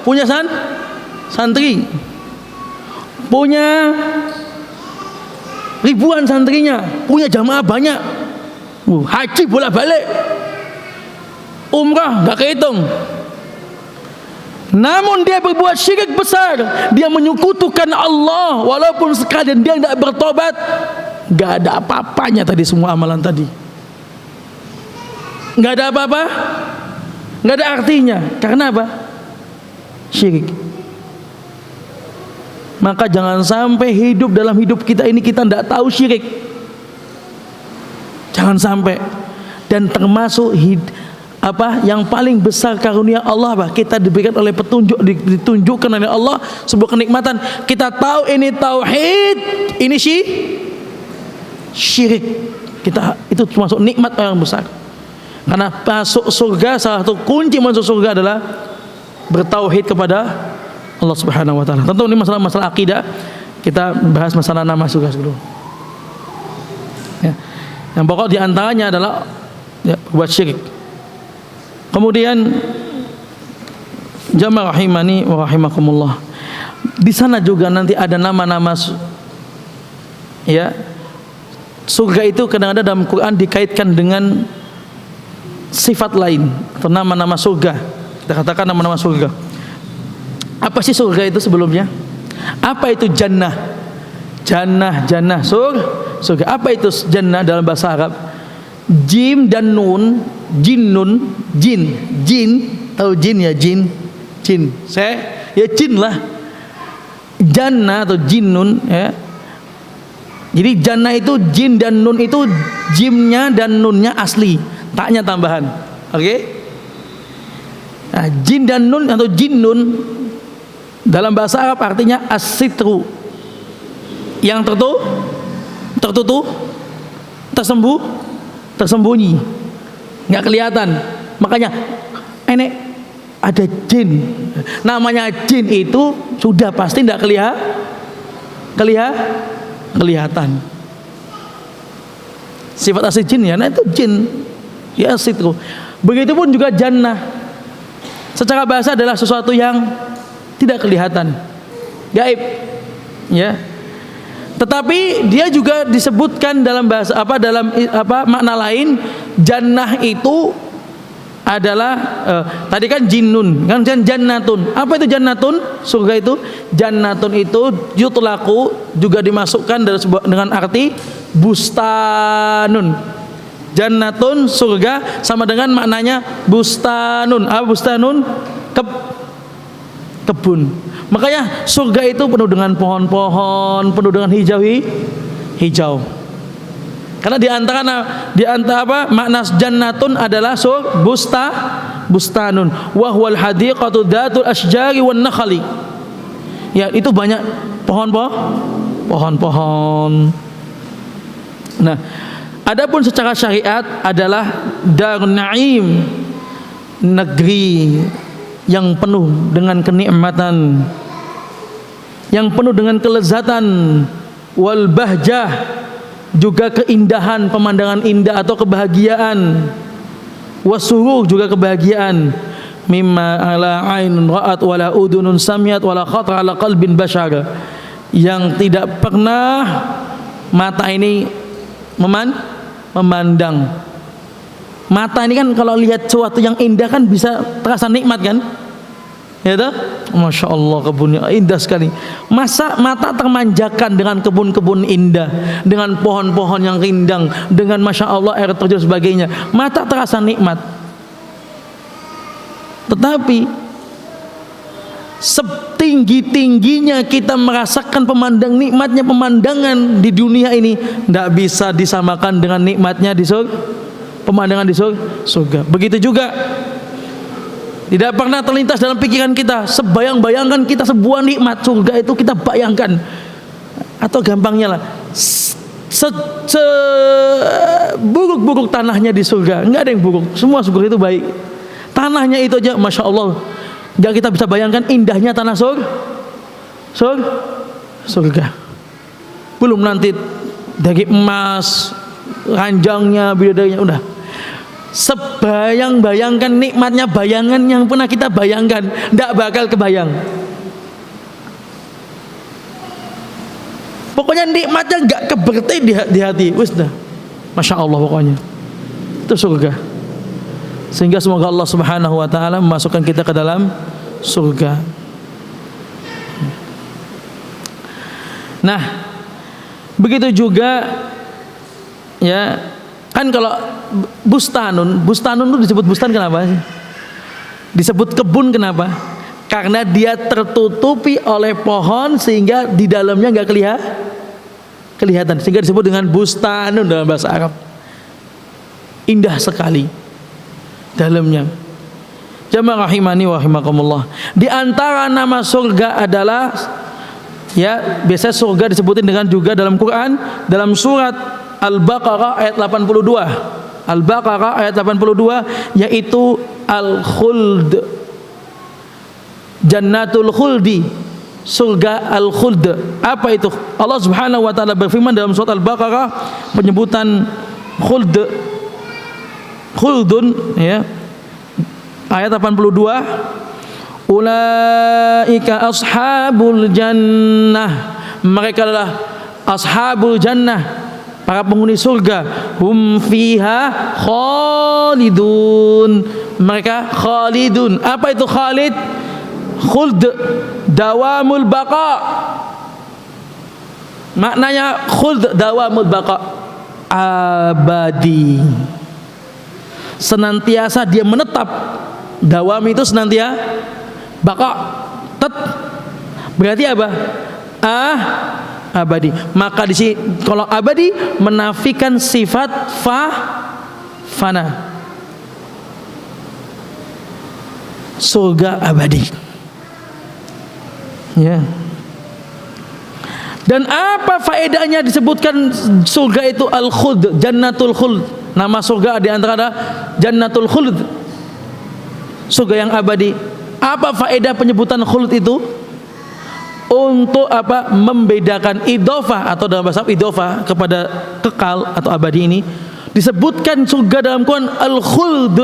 punya santri, punya ribuan santrinya, punya jamaah banyak, haji bolak-balik, umrah nggak kehitung. Namun dia berbuat syirik besar, dia menyekutukan Allah, walaupun sekalian dia tidak bertobat, nggak ada apa-apanya tadi semua amalan tadi, nggak ada apa-apa, nggak ada artinya. Karena apa? Syirik. Maka jangan sampai hidup dalam hidup kita ini kita tidak tahu syirik. Jangan sampai. Dan termasuk yang paling besar karunia Allah, kita diberikan oleh petunjuk, ditunjukkan oleh Allah sebuah kenikmatan. Kita tahu ini tauhid, ini syirik. Kita itu termasuk nikmat yang besar. Karena masuk surga, salah satu kunci masuk surga adalah bertauhid kepada Allah Subhanahu wa taala. Tentu ini masalah akidah. Kita bahas masalah nama surga dulu. Ya. Yang pokok di antaranya adalah buat syirik. Kemudian jamaah rahimani wa rahimakumullah. Di sana juga nanti ada nama-nama surga itu kadang-kadang dalam Quran dikaitkan dengan sifat lain atau nama-nama surga. Kita katakan nama-nama surga. Apa sih surga itu sebelumnya? Apa itu jannah? Jannah surga. Apa itu jannah dalam bahasa Arab? Jim dan nun, jin. Tahu jin ya, jin. Saya ya jin lah. Jannah atau jinnun ya. Jadi jannah itu jin dan nun itu jimnya dan nunnya asli, taknya tambahan. Oke? Nah, jin dan nun atau jinnun dalam bahasa Arab artinya as-sitru, yang tertutup, tersembunyi, nggak kelihatan. Makanya enek ada jin. Namanya jin itu sudah pasti nggak kelihatan. Sifat asli jin ya, nah itu jin ya as-sitru. Begitupun juga jannah. Secara bahasa adalah sesuatu yang tidak kelihatan, gaib, ya. Tetapi dia juga disebutkan dalam bahasa makna lain, jannah itu adalah tadi kan jinnun, kan jannatun. Apa itu jannatun? Surga itu jannatun itu yutlaqu juga dimasukkan dengan arti bustanun. Jannatun surga sama dengan maknanya bustanun. Apa bustanun? Kebun. Makanya surga itu penuh dengan pohon-pohon, penuh dengan hijau. Karena di antara makna jannatun adalah bustanun wa huwal hadiqatu dzatul asjari wan nakhli. Ya, itu banyak pohon-pohon. Nah, adapun secara syariat adalah darun na'im, negeri yang penuh dengan kenikmatan, yang penuh dengan kelezatan, wal bahjah, juga keindahan, pemandangan indah atau kebahagiaan, wasurur juga kebahagiaan, mimma ala ainun ra'at wala udunun samiat wala khatara ala qalbin bashar, yang tidak pernah mata ini memandang. Mata ini kan kalau lihat sesuatu yang indah kan bisa terasa nikmat kan? Ya toh? Masya Allah, kebunnya indah sekali. Masa mata termanjakan dengan kebun-kebun indah, dengan pohon-pohon yang rindang, dengan Masya Allah air terjun sebagainya, mata terasa nikmat. Tetapi setinggi-tingginya kita merasakan nikmatnya pemandangan di dunia ini, tidak bisa disamakan dengan nikmatnya di pemandangan di surga. Begitu juga tidak pernah terlintas dalam pikiran kita, sebayang-bayangkan kita sebuah nikmat surga itu kita bayangkan, atau gampangnya lah, buruk-buruk tanahnya di surga, enggak ada yang buruk, semua surga itu baik. Tanahnya itu aja Masya Allah, enggak kita bisa bayangkan indahnya tanah surga. Belum nanti dari emas, ranjangnya, bidadarinya, udah. Sebayang-bayangkan nikmatnya, bayangan yang pernah kita bayangkan tidak bakal kebayang. Pokoknya nikmatnya nggak keberti di hati, wis dah, Masya Allah pokoknya. Itu surga. Sehingga semoga Allah Subhanahu Wa Taala memasukkan kita ke dalam surga. Nah, begitu juga ya. Kan kalau bustanun itu disebut bustan kenapa sih? Disebut kebun kenapa? Karena dia tertutupi oleh pohon sehingga di dalamnya nggak kelihatan, sehingga disebut dengan bustanun dalam bahasa Arab. Indah sekali dalamnya. Jamaah rahimani wa rahimakumullah. Di antara nama surga adalah ya, biasa surga disebutin dengan juga dalam Quran, dalam surat Al-Baqarah ayat 82. Al-Baqarah ayat 82 yaitu al-khuld. Jannatul khuldi, surga al-khuld. Apa itu? Allah Subhanahu wa taala berfirman dalam surat Al-Baqarah penyebutan khuldun ya. Ayat 82. Ulaika ashabul jannah. Mereka adalah ashabul jannah, para penghuni surga. Hum fiha khalidun. Mereka khalidun. Apa itu khalid? khuld dawamul baqa. Maknanya khuld dawamul baqa, abadi, senantiasa dia menetap. Dawam itu senantiasa, baqa berarti apa? Abadi. Maka di sini kalau abadi menafikan sifat fana. Surga abadi. Ya. Dan apa faedahnya disebutkan surga itu al-khuld, jannatul khuld. Nama surga di antara ada jannatul khuld, surga yang abadi. Apa faedah penyebutan khuld itu? Untuk apa? Membedakan idhofah atau dalam bahasa idhofah kepada kekal atau abadi ini. Disebutkan surga dalam Quran al-khuld,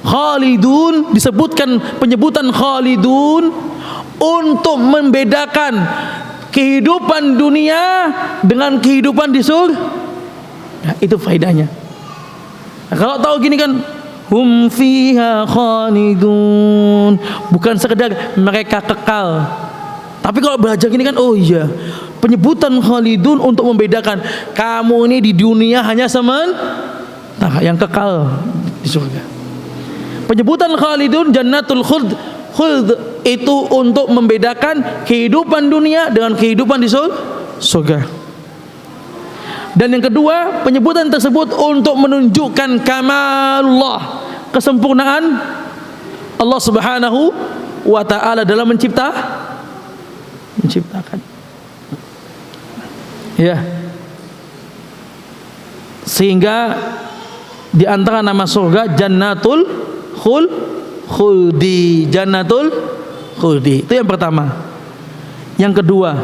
khalidun, disebutkan penyebutan khalidun untuk membedakan kehidupan dunia dengan kehidupan di surga. Nah, itu faedahnya. Nah, kalau tahu gini kan, hum fiha khalidun, bukan sekedar mereka kekal. Tapi kalau belajar gini kan, oh iya, penyebutan khalidun untuk membedakan kamu ini di dunia hanya sementara, yang kekal di surga. Penyebutan khalidun jannatul khuld itu untuk membedakan kehidupan dunia dengan kehidupan di surga. Dan yang kedua, penyebutan tersebut untuk menunjukkan kamalullah, kesempurnaan Allah Subhanahu wa ta'ala dalam menciptakan. Ya. Sehingga di antara nama surga jannatul khuldi, jannatul khuldi. Itu yang pertama. Yang kedua,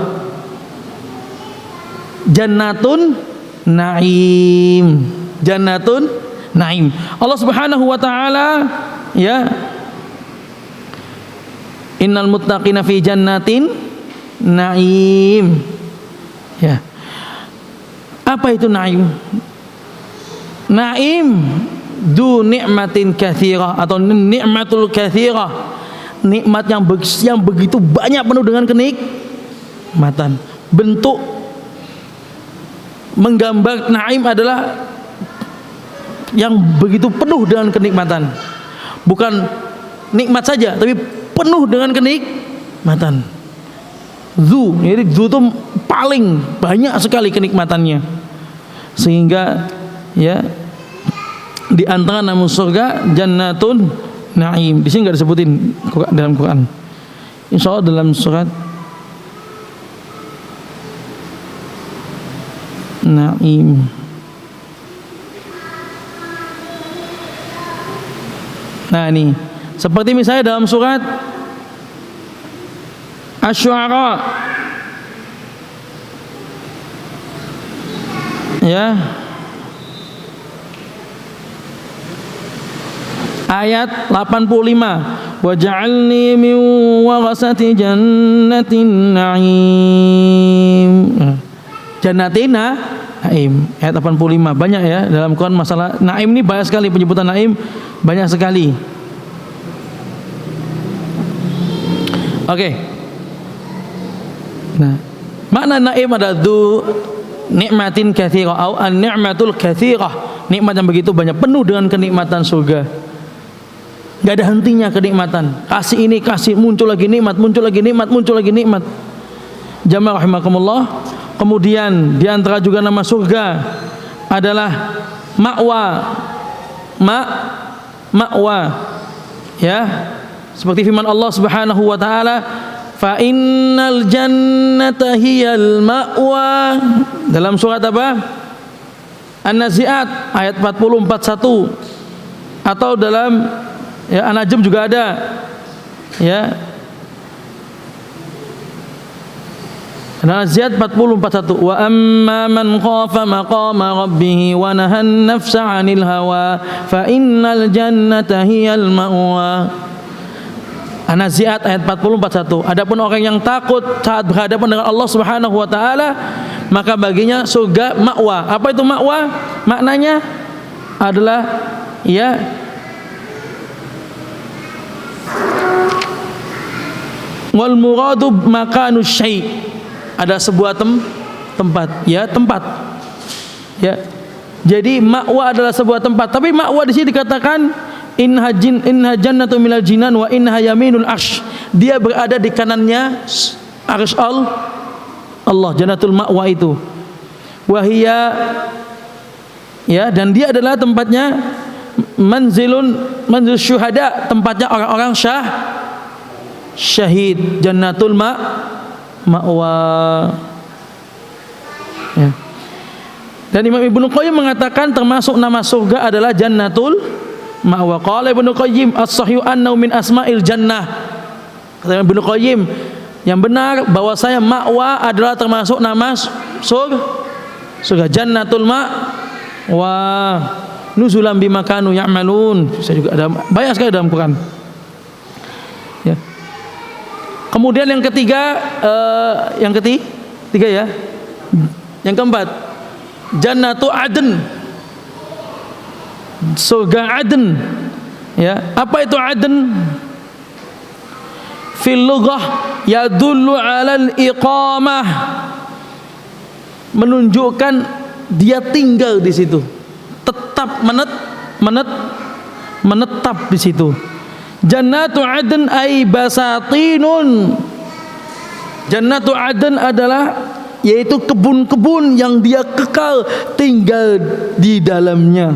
jannatun naim, jannatun naim. Allah Subhanahu wa ta'ala, ya, innal muttaqina fi jannatin naim. Ya. Apa itu naim? Naim du ni'matin katsirah atau ni'matul katsirah, nikmat yang begitu banyak, penuh dengan kenikmatan. Bentuk menggambar naim adalah yang begitu penuh dengan kenikmatan. Bukan nikmat saja, tapi penuh dengan kenikmatan. Jadi zu itu paling banyak sekali kenikmatannya. Sehingga ya, di antara nama surga jannatun naim. Di sini nggak disebutin dalam Quran. Insya Allah dalam surat Naim. Nah ini, seperti misalnya dalam surat Asy-Syu'ara, ya, ayat 85, waj'alni min warasati jannatin na'im. Jannatin naim, ayat 85. Banyak ya dalam Quran masalah naim ini, banyak sekali penyebutan naim, banyak sekali. Oke. Nah, makna naim adalah du nikmatin katsirah atau an-ni'matul katsirah, nikmat yang begitu banyak, penuh dengan kenikmatan surga. Gak ada hentinya kenikmatan. Kasih ini, kasih, muncul lagi nikmat, muncul lagi nikmat, muncul lagi nikmat. Jamaah rahimakumullah. Kemudian di antara juga nama surga adalah ma'wa. Ma'wa. Ya. Seperti firman Allah Subhanahu wa taala, fa innal jannata hiyal ma'wa. Dalam surat apa? An-Nazi'at ayat 40-41. Atau dalam ya An-Najm juga ada. Ya. An-Nazi'at 40-41. Wa amma man khafa maqama rabbih wa nahan nafsa 'anil hawa fa innal jannata hiyal ma'wa. An-Nazi'at ayat 40-41. Adapun orang yang takut saat berhadapan dengan Allah Subhanahu wa taala, maka baginya surga ma'wa. Apa itu ma'wa? Maknanya adalah ya Wal muradu makanu syai'. Ada sebuah tempat, ya, tempat. Ya. Jadi ma'wa adalah sebuah tempat, tapi ma'wa di sini dikatakan inha jannatu minal jinan wa inha yaminul arsh. Dia berada di kanannya arsy Allah, jannatul ma'wa itu. Wahia, ya, dan dia adalah tempatnya manzil syuhada, tempatnya orang-orang syahid, jannatul ma'wa. Ya. Dan Imam Ibnu Qayyim mengatakan termasuk nama surga adalah jannatul ma'wa. Qala Ibnu Qayyim as-sahih annahu min asma'il jannah. Kata Ibnu Qayyim, yang benar bahwasanya ma'wa adalah termasuk nama surga, jannatul ma'wa, nuzulan bima kanu ya'malun. Saya juga ada banyak sekali dalam Quran. Ya. Kemudian yang ketiga, ya. Yang keempat, Jannatu Adn, surga Adn. Ya, apa itu Adn? Fil lughah yadullu 'alal iqamah, menunjukkan dia tinggal di situ, tetap menetap di situ. Jannatu Adn ay basatinun. Jannatu Adn adalah yaitu kebun-kebun yang dia kekal tinggal di dalamnya.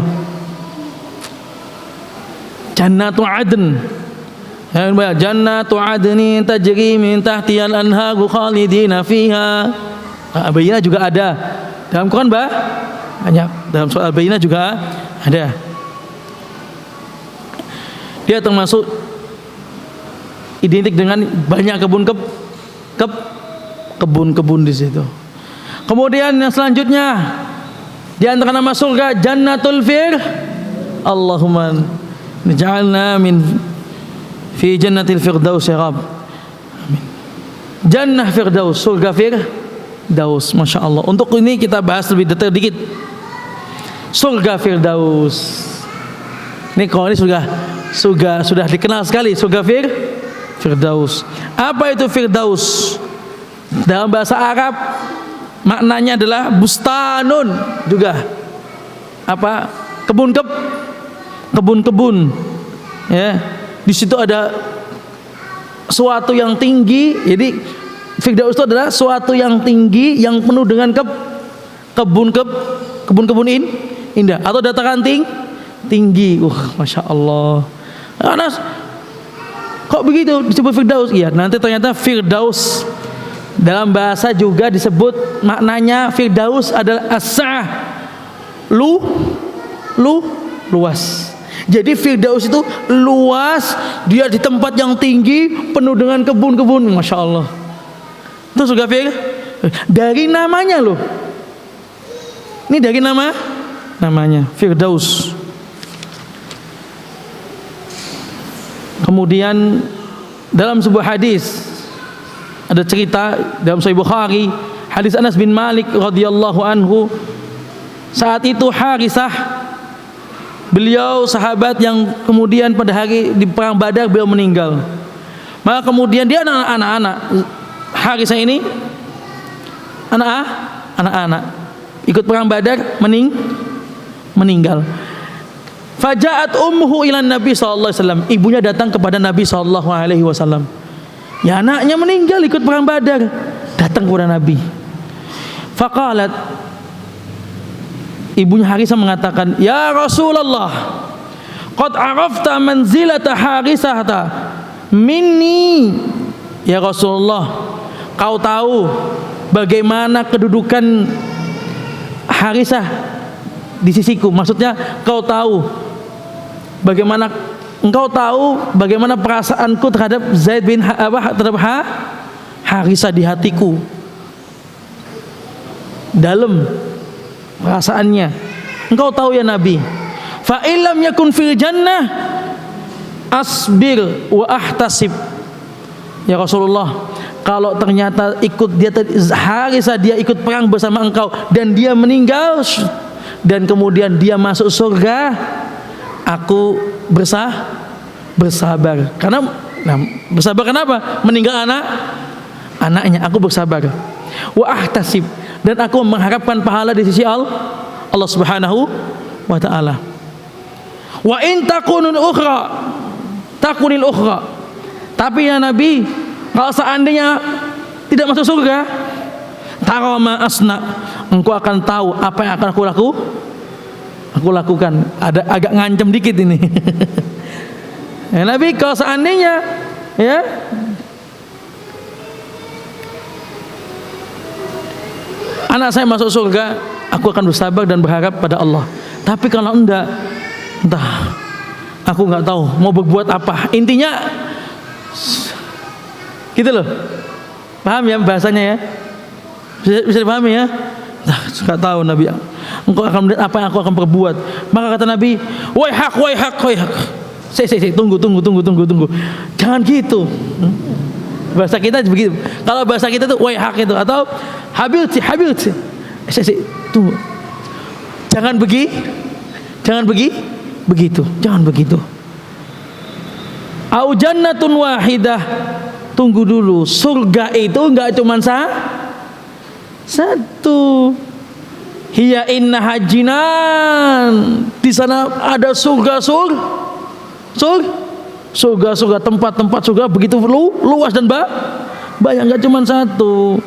Jannatu Adn. Jannatu Adnin tajri min tahtihal anharu khalidina fiha. Al-Bayyinah juga ada. Dalam Quran banyak. Dalam surah Al-Bayyinah juga ada. Dia termasuk identik dengan banyak kebun-kebun di situ. Kemudian yang selanjutnya di antara nama surga Jannatul Allahumma ij'alna min fi jannatil firdaus ya Rabb. Amin. Jannah Firdaus, surga Firdaus, Masya Allah. Untuk ini kita bahas lebih detail dikit. Surga Firdaus. Ini kalau ini sudah dikenal sekali, surga Firdaus. Apa itu Firdaus? Dalam bahasa Arab maknanya adalah bustanun juga. Apa? Kebun-kebun. Ya. Di situ ada suatu yang tinggi. Jadi Firdaus itu adalah suatu yang tinggi yang penuh dengan kebun-kebun indah atau dataran tinggi. Masya Allah. Anas, kok begitu disebut Firdaus? Iya, nanti ternyata Firdaus dalam bahasa juga disebut maknanya Firdaus adalah as-sa'ah, luas. Jadi Firdaus itu luas, dia di tempat yang tinggi penuh dengan kebun-kebun. Masya Allah. Itu surga dari namanya loh. Ini dari namanya Firdaus. Kemudian dalam sebuah hadis ada cerita dalam Sahih Bukhari, hadis Anas bin Malik radhiyallahu anhu. Saat itu Harisah, beliau sahabat yang kemudian pada hari di perang Badar beliau meninggal. Maka kemudian dia anak-anak Harisah ini anak-anak ikut perang Badar meninggal. Faja'at ummuhu ila Nabi sallallahu alaihi wasallam. Ibunya datang kepada Nabi sallallahu alaihi wasallam. Ya, anaknya meninggal ikut perang Badar. Datang kepada Nabi. Faqalat, ibunya Harisah mengatakan, "Ya Rasulullah, qad arafta manzilata Harisah minni." Ya Rasulullah, kau tahu bagaimana kedudukan Harisah di sisiku. Maksudnya engkau tahu bagaimana perasaanku terhadap Zaid bin Harisah di hatiku. Dalam perasaannya engkau tahu ya Nabi. Fa illam yakun fil jannah asbir wa ahtasib. Ya Rasulullah, kalau ternyata Harisah dia ikut perang bersama engkau dan dia meninggal dan kemudian dia masuk surga, aku bersabar karena Nah, bersabar kenapa? Meninggal anaknya. Aku bersabar. Wa ahtasib, dan aku mengharapkan pahala di sisi Allah Subhanahu wa taala. Wa in takunul ukhra. Tapi ya Nabi, kalau seandainya tidak masuk surga, tara ma asna, engkau akan tahu apa yang akan aku lakukan. Ada agak ngancam dikit ini. Ya, Nabi, kalau seandainya ya anak saya masuk surga, aku akan bersabar dan berharap pada Allah. Tapi kalau entah aku nggak tahu mau berbuat apa. Intinya gitu loh. Paham ya bahasanya ya? Bisa dipahami ya? Nggak tahu Nabi. Engkau akan melihat apa yang aku akan perbuat. Maka kata Nabi, wai hak. Tunggu. Jangan gitu. Bahasa kita begitu. Kalau bahasa kita tuh wai hak itu, atau habilti. Tunggu. Jangan begitu. Au jannatun wahidah. Tunggu dulu. Surga itu enggak cuma satu. Hiya inna hajinan. Di sana ada surga, tempat-tempat surga begitu luas dan banyak, enggak cuma satu.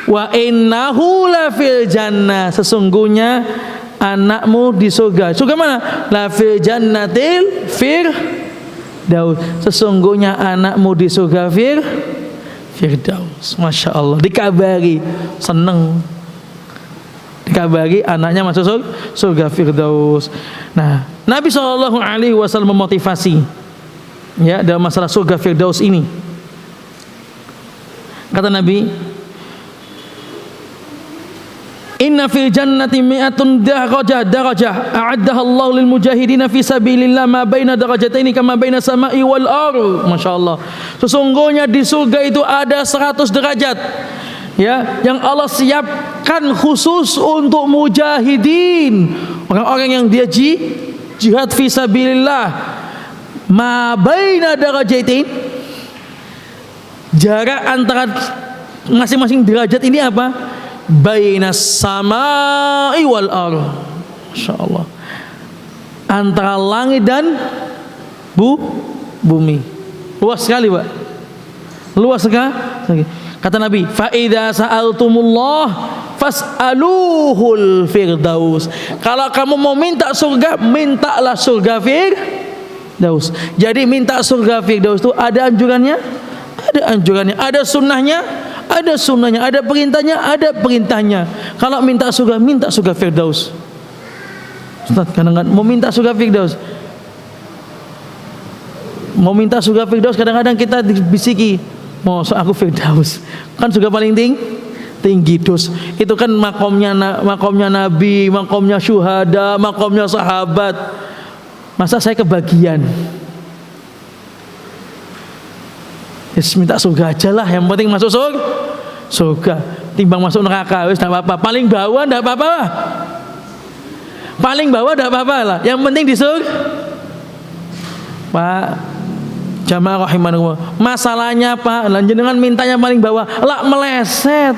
Wa innahu lafil jannah. Sesungguhnya anakmu di surga. Surga mana? Lafil jannatil firdaus. Sesungguhnya anakmu di surga firdaus. Masya Allah. Dikabari, seneng. Dikabari anaknya masuk surga firdaus. Nah, Nabi SAW memotivasi ya dalam masalah surga firdaus ini. Kata Nabi, inna fil jannati mi'atun darajah a'addaha Allah lil mujahidina fi sabilillah ma baina darajataini kama baina sama'i wal ardh. Masyaallah. Sesungguhnya di surga itu ada 100 derajat ya yang Allah siapkan khusus untuk mujahidin, orang-orang yang dia jihad fi sabilillah. Ma baina darajatain, jarak antara masing-masing derajat ini apa? Bainas samai wal ardh. Masyaallah. Antara langit dan bumi. Luas sekali, Pak. Luas sekali. Kata Nabi, fa idza sa'altumullah fas'aluhul firdaus. Kalau kamu mau minta surga, mintalah surga firdaus. Jadi minta surga firdaus itu ada anjurannya, ada sunnahnya, ada perintahnya. Kalau minta surga firdaus. Ustaz, kadang-kadang mau minta surga firdaus. Kadang-kadang kita dibisiki, mau aku firdaus. Kan surga paling tinggi dos. Itu kan makomnya Nabi, makomnya syuhada, makomnya sahabat. Masa saya kebagian? Minta surga aja lah, yang penting masuk surga. Timbang masuk neraka, wis enggak apa-apa. Paling bawah enggak apa-apa lah. Yang penting di surga. Pak jamaah rahimanallah, masalahnya Pak, jenengan mintanya paling bawah, lah meleset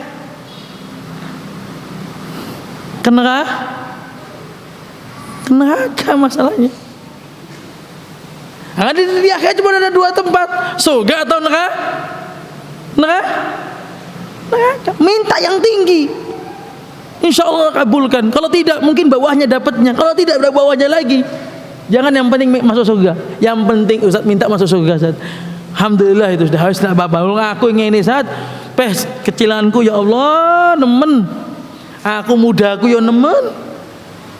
ke neraka masalahnya. Nah, di akhir cuma ada 2 tempat, surga atau neraka. Minta yang tinggi, insya Allah kabulkan. Kalau tidak, mungkin bawahnya dapatnya. Kalau tidak, ada bawahnya lagi. Jangan yang penting masuk surga. Yang penting Ustaz minta masuk surga, Ustaz. Alhamdulillah itu sudah harus apa-apa. Aku ingin ini, Ustaz. Kecilanku ya Allah nemen. Aku mudaku ya nemen.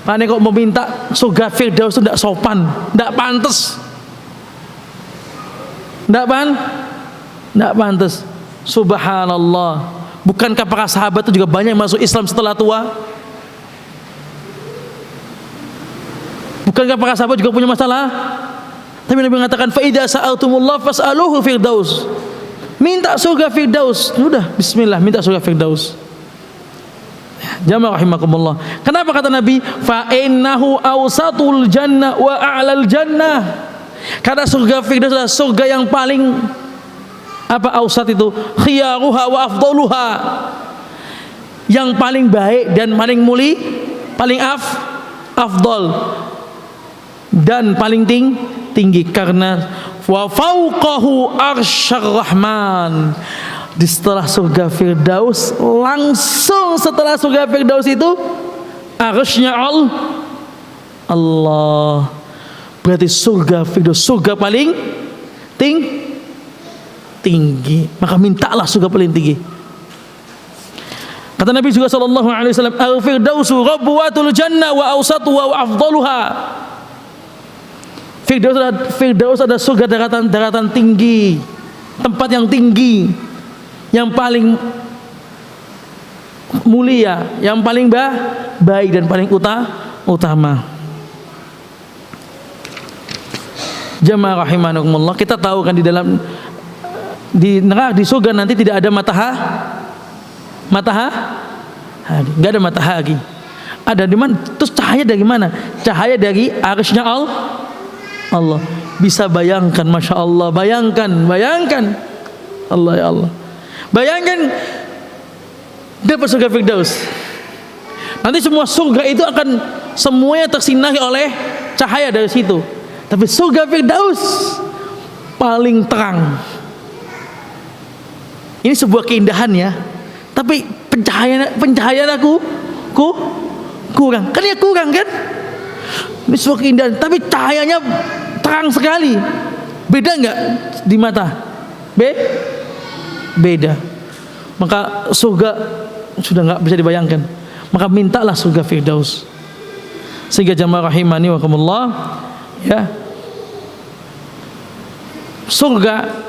Pane kok mau minta surga firdaus itu tidak sopan, tidak pantas. Tidak pantas. Subhanallah. Bukankah para sahabat itu juga banyak masuk Islam setelah tua? Bukankah para sahabat juga punya masalah? Tapi Nabi mengatakan fa idza sa'altumullah fas'aluhu firdaus. Minta surga firdaus. Sudah, bismillah, minta surga firdaus. Jamaah rahimakumullah. Kenapa kata Nabi fa innahu awsatul jannah wa a'lal jannah? Karena surga Firdaus adalah surga yang paling ausat itu, khiyaruha wa afdaluha, yang paling baik dan paling paling afdal dan paling tinggi. Karena wa fauqahu arsyar rahman, di setelah surga Firdaus, langsung setelah surga Firdaus itu arsy-nya Allah. Berarti surga Firdaus surga paling tinggi. Maka mintalah surga paling tinggi. Kata Nabi juga sallallahu alaihi wasallam, al-firdausu rabwatul jannah wa awsatuha wa afdaluha. Firdaus ada surga daratan tinggi, tempat yang tinggi, yang paling mulia, yang paling baik dan paling utama. Jamaah rahimakumullah, kita tahu kan di neraka, di surga nanti tidak ada matahari, nggak ada matahari. Ada di mana? Terus cahaya dari mana? Cahaya dari arsy-nya Allah. Bisa bayangkan, masya Allah, bayangkan Allah, ya Allah, bayangkan dapat surga Firdaus. Nanti semua surga itu akan semuanya tersinari oleh cahaya dari situ. Tapi surga Firdaus paling terang. Ini sebuah keindahan ya. Tapi pencahayaan aku kurang. Kan ya kurang kan? Ini sebuah keindahan, tapi cahayanya terang sekali. Beda nggak di mata? Beda. Maka surga sudah nggak bisa dibayangkan. Maka mintalah surga Firdaus. Sehingga jamaah rahimani wa rahimakumullah, ya, surga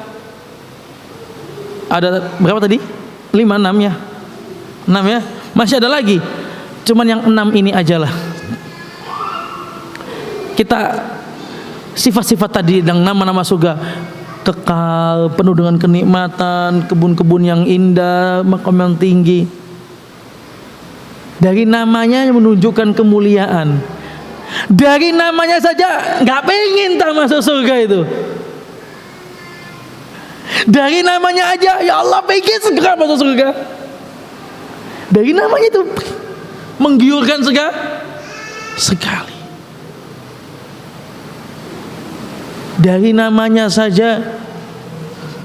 ada berapa tadi? 5, 6 ya. 6 ya. Masih ada lagi. Cuman yang 6 ini ajalah. Kita sifat-sifat tadi dan nama-nama surga kekal, penuh dengan kenikmatan, kebun-kebun yang indah, makam yang tinggi. Dari namanya menunjukkan kemuliaan. Dari namanya saja nggak pengen tak masuk surga itu. Dari namanya aja, ya Allah pengen segera masuk surga. Dari namanya itu menggiurkan sekali. Dari namanya saja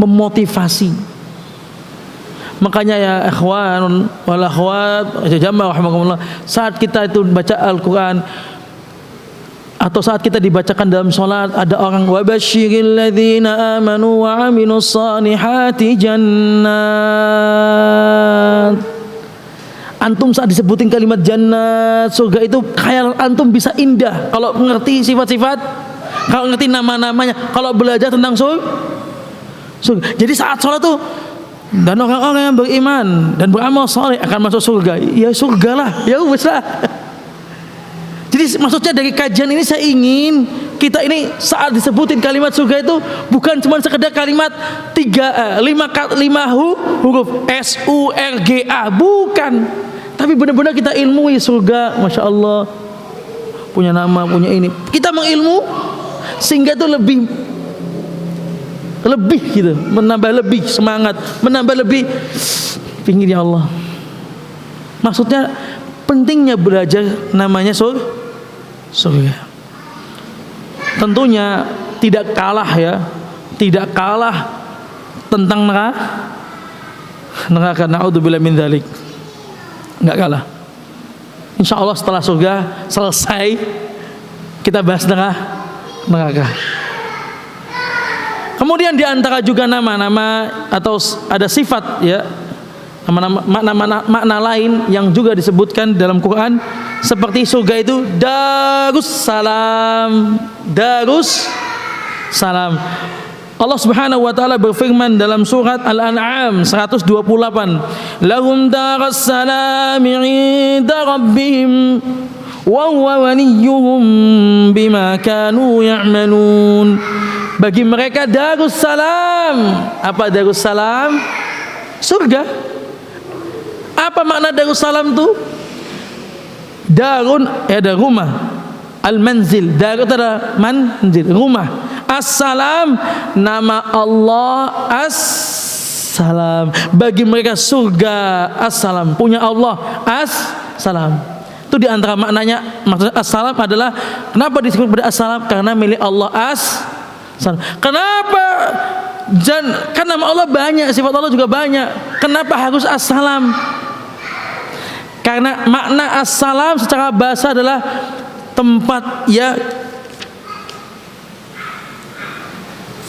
memotivasi. Makanya ya ikhwan wal akhwat, jamaah rahimakumullah, saat kita itu baca Al-Qur'an atau saat kita dibacakan dalam sholat, ada orang wabasyiril ladzina amanu wa aminus salihati jannat. Antum saat disebutin kalimat jannat, surga itu khayal antum bisa indah kalau mengerti sifat-sifat, kalau ngerti nama-namanya, kalau belajar tentang surga. Jadi saat sholat tuh, dan orang-orang yang beriman dan beramal saleh akan masuk surga. Ya surgalah, ya wes lah. Jadi maksudnya dari kajian ini saya ingin kita ini saat disebutin kalimat surga itu bukan cuma sekedar kalimat 5 huruf SURGA, bukan. Tapi benar-benar kita ilmui surga, masya Allah, punya nama, punya ini. Kita mengilmu sehingga itu lebih gitu, menambah lebih semangat, menambah lebih pingin ya Allah. Maksudnya pentingnya belajar namanya surga. Tentunya tidak kalah ya, tidak kalah tentang neraka. Na'udzubillah min dzalik. Enggak kalah. Insya Allah setelah surga selesai kita bahas neraka. Kemudian diantara juga nama-nama atau ada sifat ya, makna lain yang juga disebutkan dalam Quran, seperti surga itu Darussalam. Allah Subhanahu wa taala berfirman dalam surat Al-An'am 128, lahum darussalam 'inda rabbihim wa huwa waliyyuhum bima kanu ya'malun. Bagi mereka Darussalam. Apa Darussalam? Surga. Apa makna Darussalam itu? Darun ada rumah, al-manzil. Dar itu adalah manzil, rumah. As-salam, nama Allah As-salam. Bagi mereka surga As-salam, punya Allah As-salam. Itu diantara maknanya. Maksudnya As-salam adalah, kenapa disebut pada As-salam? Karena milik Allah As-salam. Kenapa? Kan nama Allah banyak, sifat Allah juga banyak. Kenapa harus As-salam? Karena makna As-salam secara bahasa adalah tempat, ya,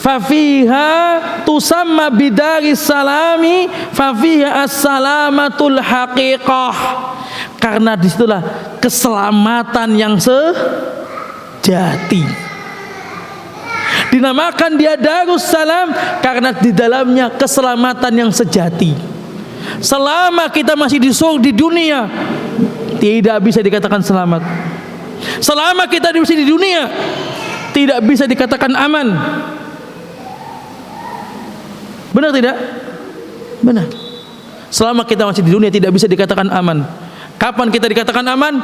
fafiha tusamma bidaris salami fafiha as-salamatul haqiqah. Karena disitulah keselamatan yang sejati. Dinamakan dia Darussalam karena di dalamnya keselamatan yang sejati. Selama kita masih di dunia, tidak bisa dikatakan selamat. Selama kita masih di dunia, tidak bisa dikatakan aman. Benar tidak? Benar. Selama kita masih di dunia tidak bisa dikatakan aman. Kapan kita dikatakan aman?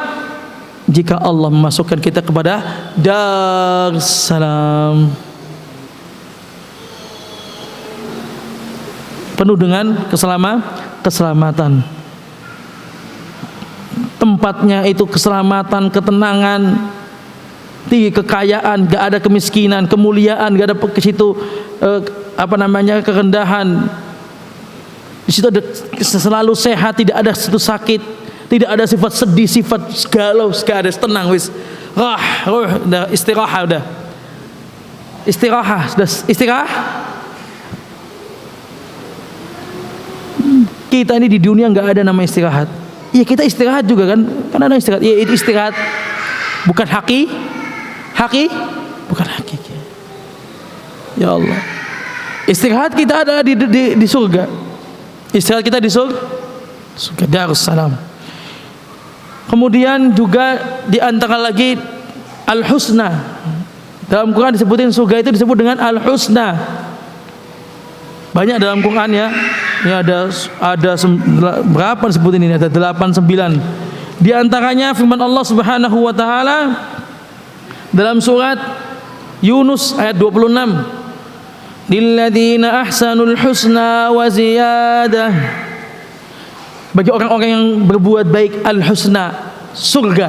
Jika Allah memasukkan kita kepada Darussalam, penuh dengan keselamatan. Tempatnya itu keselamatan, ketenangan, tinggi kekayaan, gak ada kemiskinan, kemuliaan, gak ada ke situ kerendahan. Di situ ada selalu sehat, tidak ada situ sakit, tidak ada sifat sedih, sifat galau, gak ada, tenang wis. Udah istirahat, udah. Istirahat. Kita ini di dunia nggak ada nama istirahat. Iya, kita istirahat juga kan? Kan ada istirahat. Iya, itu istirahat. Bukan bukan hakiki. Ya Allah. Istirahat kita ada di surga. Istirahat kita di surga Darussalam. Kemudian juga di antara lagi Al-Husna. Dalam Quran disebutin surga itu disebut dengan Al-Husna. Banyak dalam Quran ya. Ya ada berapa disebutin ini? Ada 8, 9. Di antaranya firman Allah Subhanahu wa taala dalam surat Yunus ayat 26. Lilladzina ahsanul husna wa ziyadah. Bagi orang-orang yang berbuat baik al-husna, surga.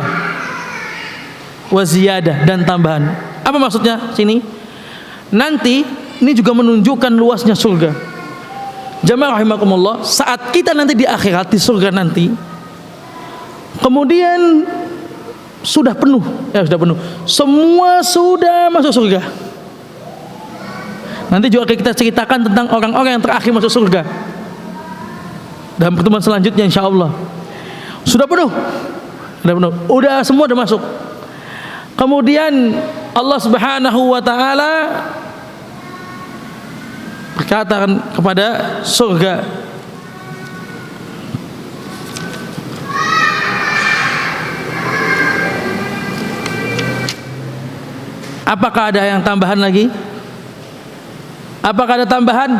Wa ziyadah, dan tambahan. Apa maksudnya sini? Nanti ini juga menunjukkan luasnya surga. Jamaah rahimakumullah, saat kita nanti di akhirat, di surga nanti, kemudian sudah penuh, semua sudah masuk surga. Nanti juga kita ceritakan tentang orang-orang yang terakhir masuk surga dalam pertemuan selanjutnya insyaallah. Sudah penuh, udah semua udah masuk. Kemudian Allah Subhanahu wa taala berkatakan kepada surga, apakah ada yang tambahan lagi? Apakah ada tambahan?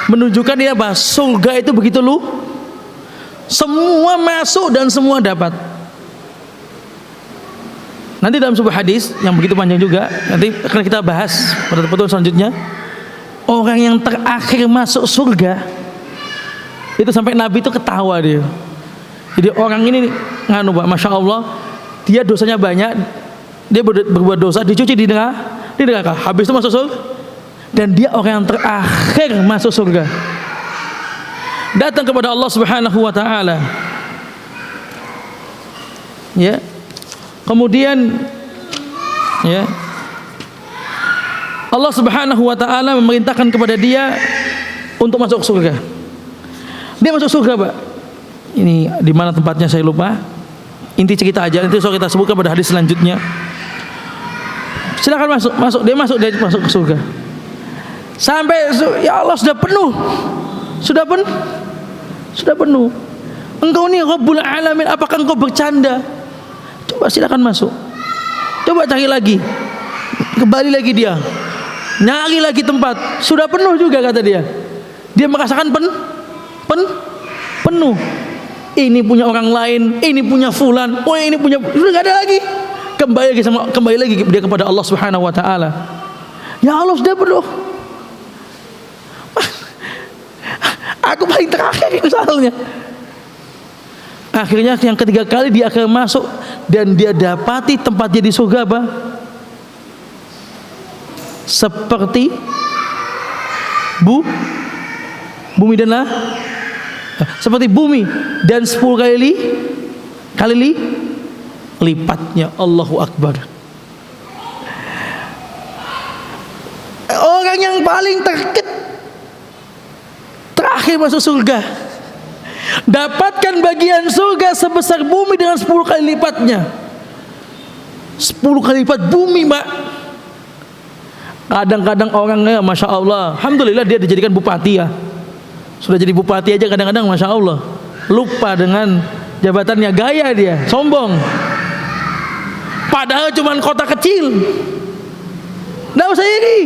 Menunjukkan dia bahwa surga itu begitu semua masuk dan semua dapat. Nanti dalam sebuah hadis yang begitu panjang juga, nanti akan kita bahas pada pertemuan selanjutnya. Orang yang terakhir masuk surga itu sampai Nabi itu ketawa dia. Jadi orang ini masya Allah, dia dosanya banyak, dia berbuat dosa, dicuci di neraka, habis itu masuk surga. Dan dia orang yang terakhir masuk surga, datang kepada Allah Subhanahu wa taala. Ya. Kemudian ya, Allah Subhanahu wa taala memerintahkan kepada dia untuk masuk surga. Dia masuk surga, Pak. Ini di mana tempatnya saya lupa. Inti cerita aja, nanti kita sebutkan pada hadis selanjutnya. Silakan masuk. Dia masuk ke surga. Sampai ya Allah sudah penuh. Sudah penuh. Engkau ini Rabbul Alamin, apakah engkau bercanda? Coba silakan masuk. Coba cari lagi. Kembali lagi dia. Nyari lagi tempat. Sudah penuh juga kata dia. Dia merasakan penuh. Ini punya orang lain, ini punya fulan, ini punya, sudah enggak ada lagi. kembali lagi dia kepada Allah Subhanahu wa taala. Ya Allah, sudah penuh. Aku paling terakhir misalnya. Akhirnya yang ketiga kali dia akan masuk dan dia dapati tempatnya di surga apa? Seperti bumi dan seperti bumi dan 10 kali lipatnya. Allahu Akbar. Orang yang paling terakhir masuk surga dapatkan bagian surga sebesar bumi dengan 10 kali lipatnya. 10 kali lipat bumi, Mbak. Kadang-kadang orangnya Masya Allah, alhamdulillah dia dijadikan bupati ya. Sudah jadi bupati aja kadang-kadang Masya Allah lupa dengan jabatannya, gaya dia, sombong. Padahal cuman kota kecil. Nggak usah iri.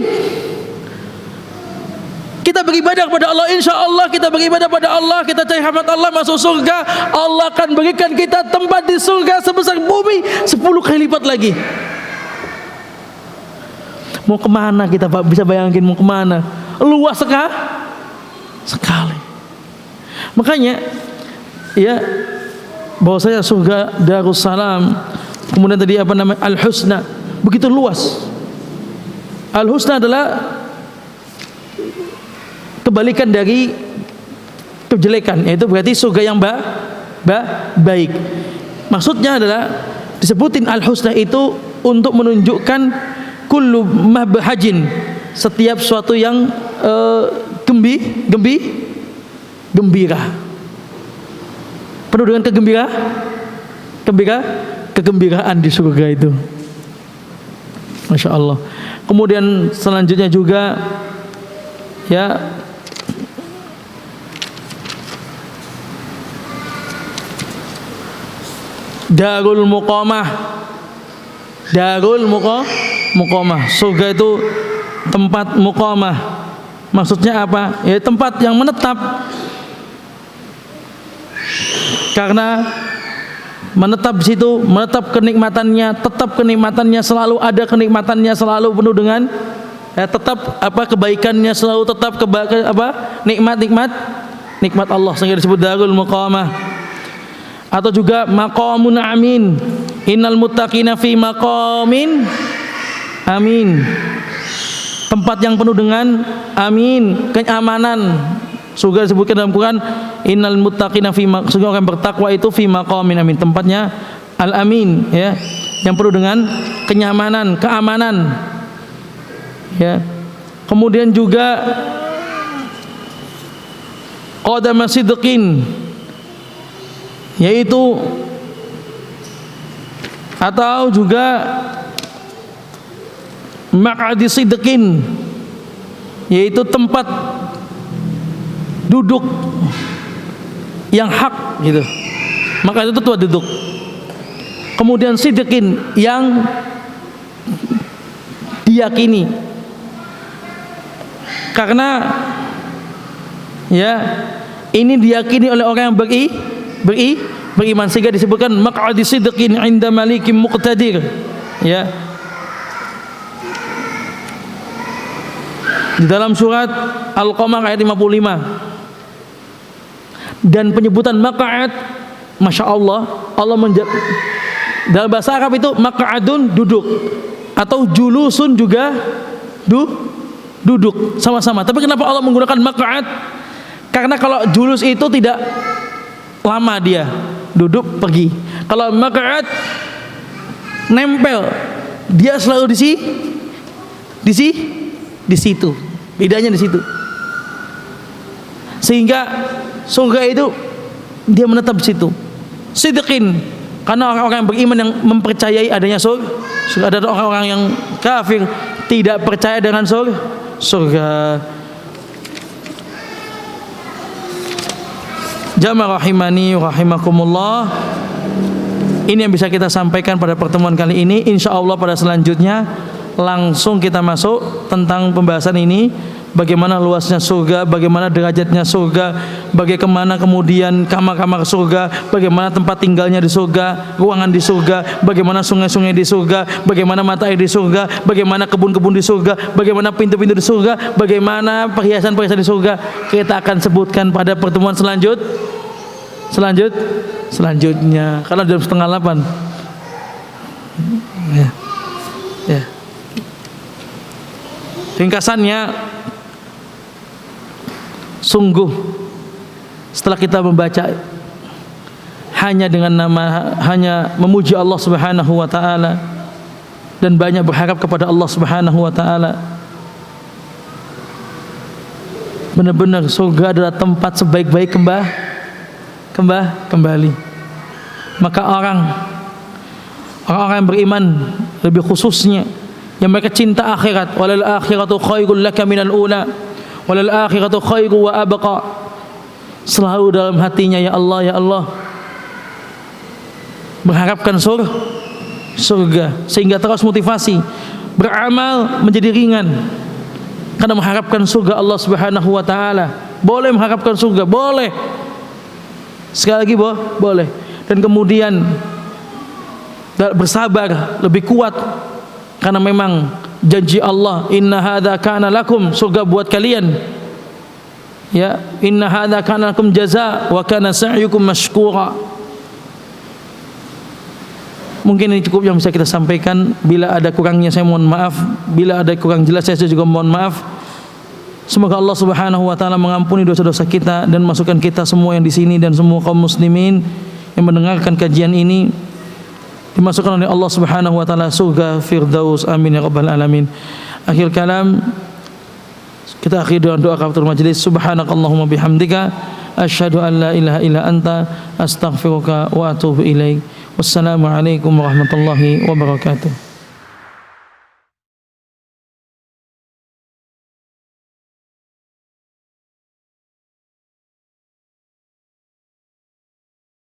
Kita beribadah kepada Allah, insya Allah kita beribadah pada Allah, kita cari rahmat Allah, masuk surga. Allah akan berikan kita tempat di surga sebesar bumi 10 kali lipat lagi. Mau kemana kita Pak? Bisa bayangin mau kemana? Luas sekali. Makanya ya, bahwasanya surga Darussalam, kemudian tadi apa namanya, Al-Husna, begitu luas. Al-Husna adalah kebalikan dari kejelekan, yaitu berarti surga yang baik. Maksudnya adalah disebutin Al-Husna itu untuk menunjukkan kullu mabhajin, setiap suatu yang gembira, penuh dengan kegembiraan di surga itu. Masya Allah. Kemudian selanjutnya juga ya, Darul Muqamah. Surga itu tempat muqamah. Maksudnya apa? Ya tempat yang menetap. Karena menetap di situ, menetap kenikmatannya, tetap kenikmatannya, selalu ada kenikmatannya, selalu penuh dengan tetap apa kebaikannya, selalu tetap nikmat Allah, sehingga disebut Darul Muqamah. Atau juga maqamun amin. Innal muttaqina fi maqamin amin. Tempat yang penuh dengan amin, keamanan. Surga disebutkan dalam Quran, innal muttaqina fi maqamin, surga orang bertakwa itu fi maqamin amin, tempatnya al-amin ya, yang penuh dengan kenyamanan, keamanan. Ya. Kemudian juga qadama sidqin, yaitu atau juga maq'adi sidqin, yaitu tempat duduk yang hak gitu. Maka itu tempat duduk. Kemudian sidqin, yang diyakini. Karena ya ini diyakini oleh orang yang beriman, sehingga disebutkan maq'adi sidqin 'inda malikim muqtadir ya. Di dalam surat Al-Qamar ayat 55. Dan penyebutan maq'ad, Masya Allah, dalam bahasa Arab itu maq'adun duduk, atau julusun juga duduk sama-sama. Tapi kenapa Allah menggunakan maq'ad? Karena kalau julus itu tidak lama, dia duduk pergi. Kalau maq'ad nempel, dia selalu di situ. Bedanya di situ. Sehingga surga itu dia menetap di situ. Sidqin, karena orang-orang yang beriman yang mempercayai adanya surga. Ada orang-orang yang kafir tidak percaya dengan surga. Jamaah rahimani rahimakumullah. Ini yang bisa kita sampaikan pada pertemuan kali ini. Insya Allah pada selanjutnya langsung kita masuk tentang pembahasan ini. bagaimana luasnya surga, bagaimana derajatnya surga, bagaimana kemudian kamar-kamar surga, bagaimana tempat tinggalnya di surga, ruangan di surga, bagaimana sungai-sungai di surga, bagaimana mata air di surga, bagaimana kebun-kebun di surga, bagaimana pintu-pintu di surga, bagaimana perhiasan-perhiasan di surga. Kita akan sebutkan pada pertemuan selanjutnya karena jam 7:30. Ya. Ringkasannya, sungguh setelah kita membaca hanya memuji Allah Subhanahu wa taala dan banyak berharap kepada Allah Subhanahu wa taala, benar-benar surga adalah tempat sebaik-baik kembali. Maka orang-orang yang beriman, lebih khususnya yang mereka cinta akhirat, walal akhiratu khairul laka minal ula walal akhiratu khairu wa abqa, selalu dalam hatinya ya Allah mengharapkan surga, sehingga terus motivasi beramal menjadi ringan karena mengharapkan surga Allah Subhanahu wa taala. Boleh mengharapkan surga, boleh. Sekali lagi boleh. Dan kemudian bersabar lebih kuat karena memang janji Allah, inna hadza kana lakum, surga buat kalian. Ya, inna hadza kana lakum jazaa wa kana sa'yukum mashkura. Mungkin ini cukup yang bisa kita sampaikan. Bila ada kurangnya saya mohon maaf, bila ada kurang jelas saya juga mohon maaf. Semoga Allah Subhanahu wa taala mengampuni dosa-dosa kita dan masukkan kita semua yang di sini dan semua kaum muslimin yang mendengarkan kajian ini dimasukkan oleh Allah Subhanahu wa taala surga firdaus, amin ya rabbal alamin. Akhir kalam, kita akhiri dengan doa kafaratul majlis. Subhanakallahumma bihamdika asyhadu an la ilaha illa anta astaghfiruka wa atubu ilaik. Wassalamu alaikum warahmatullahi wabarakatuh.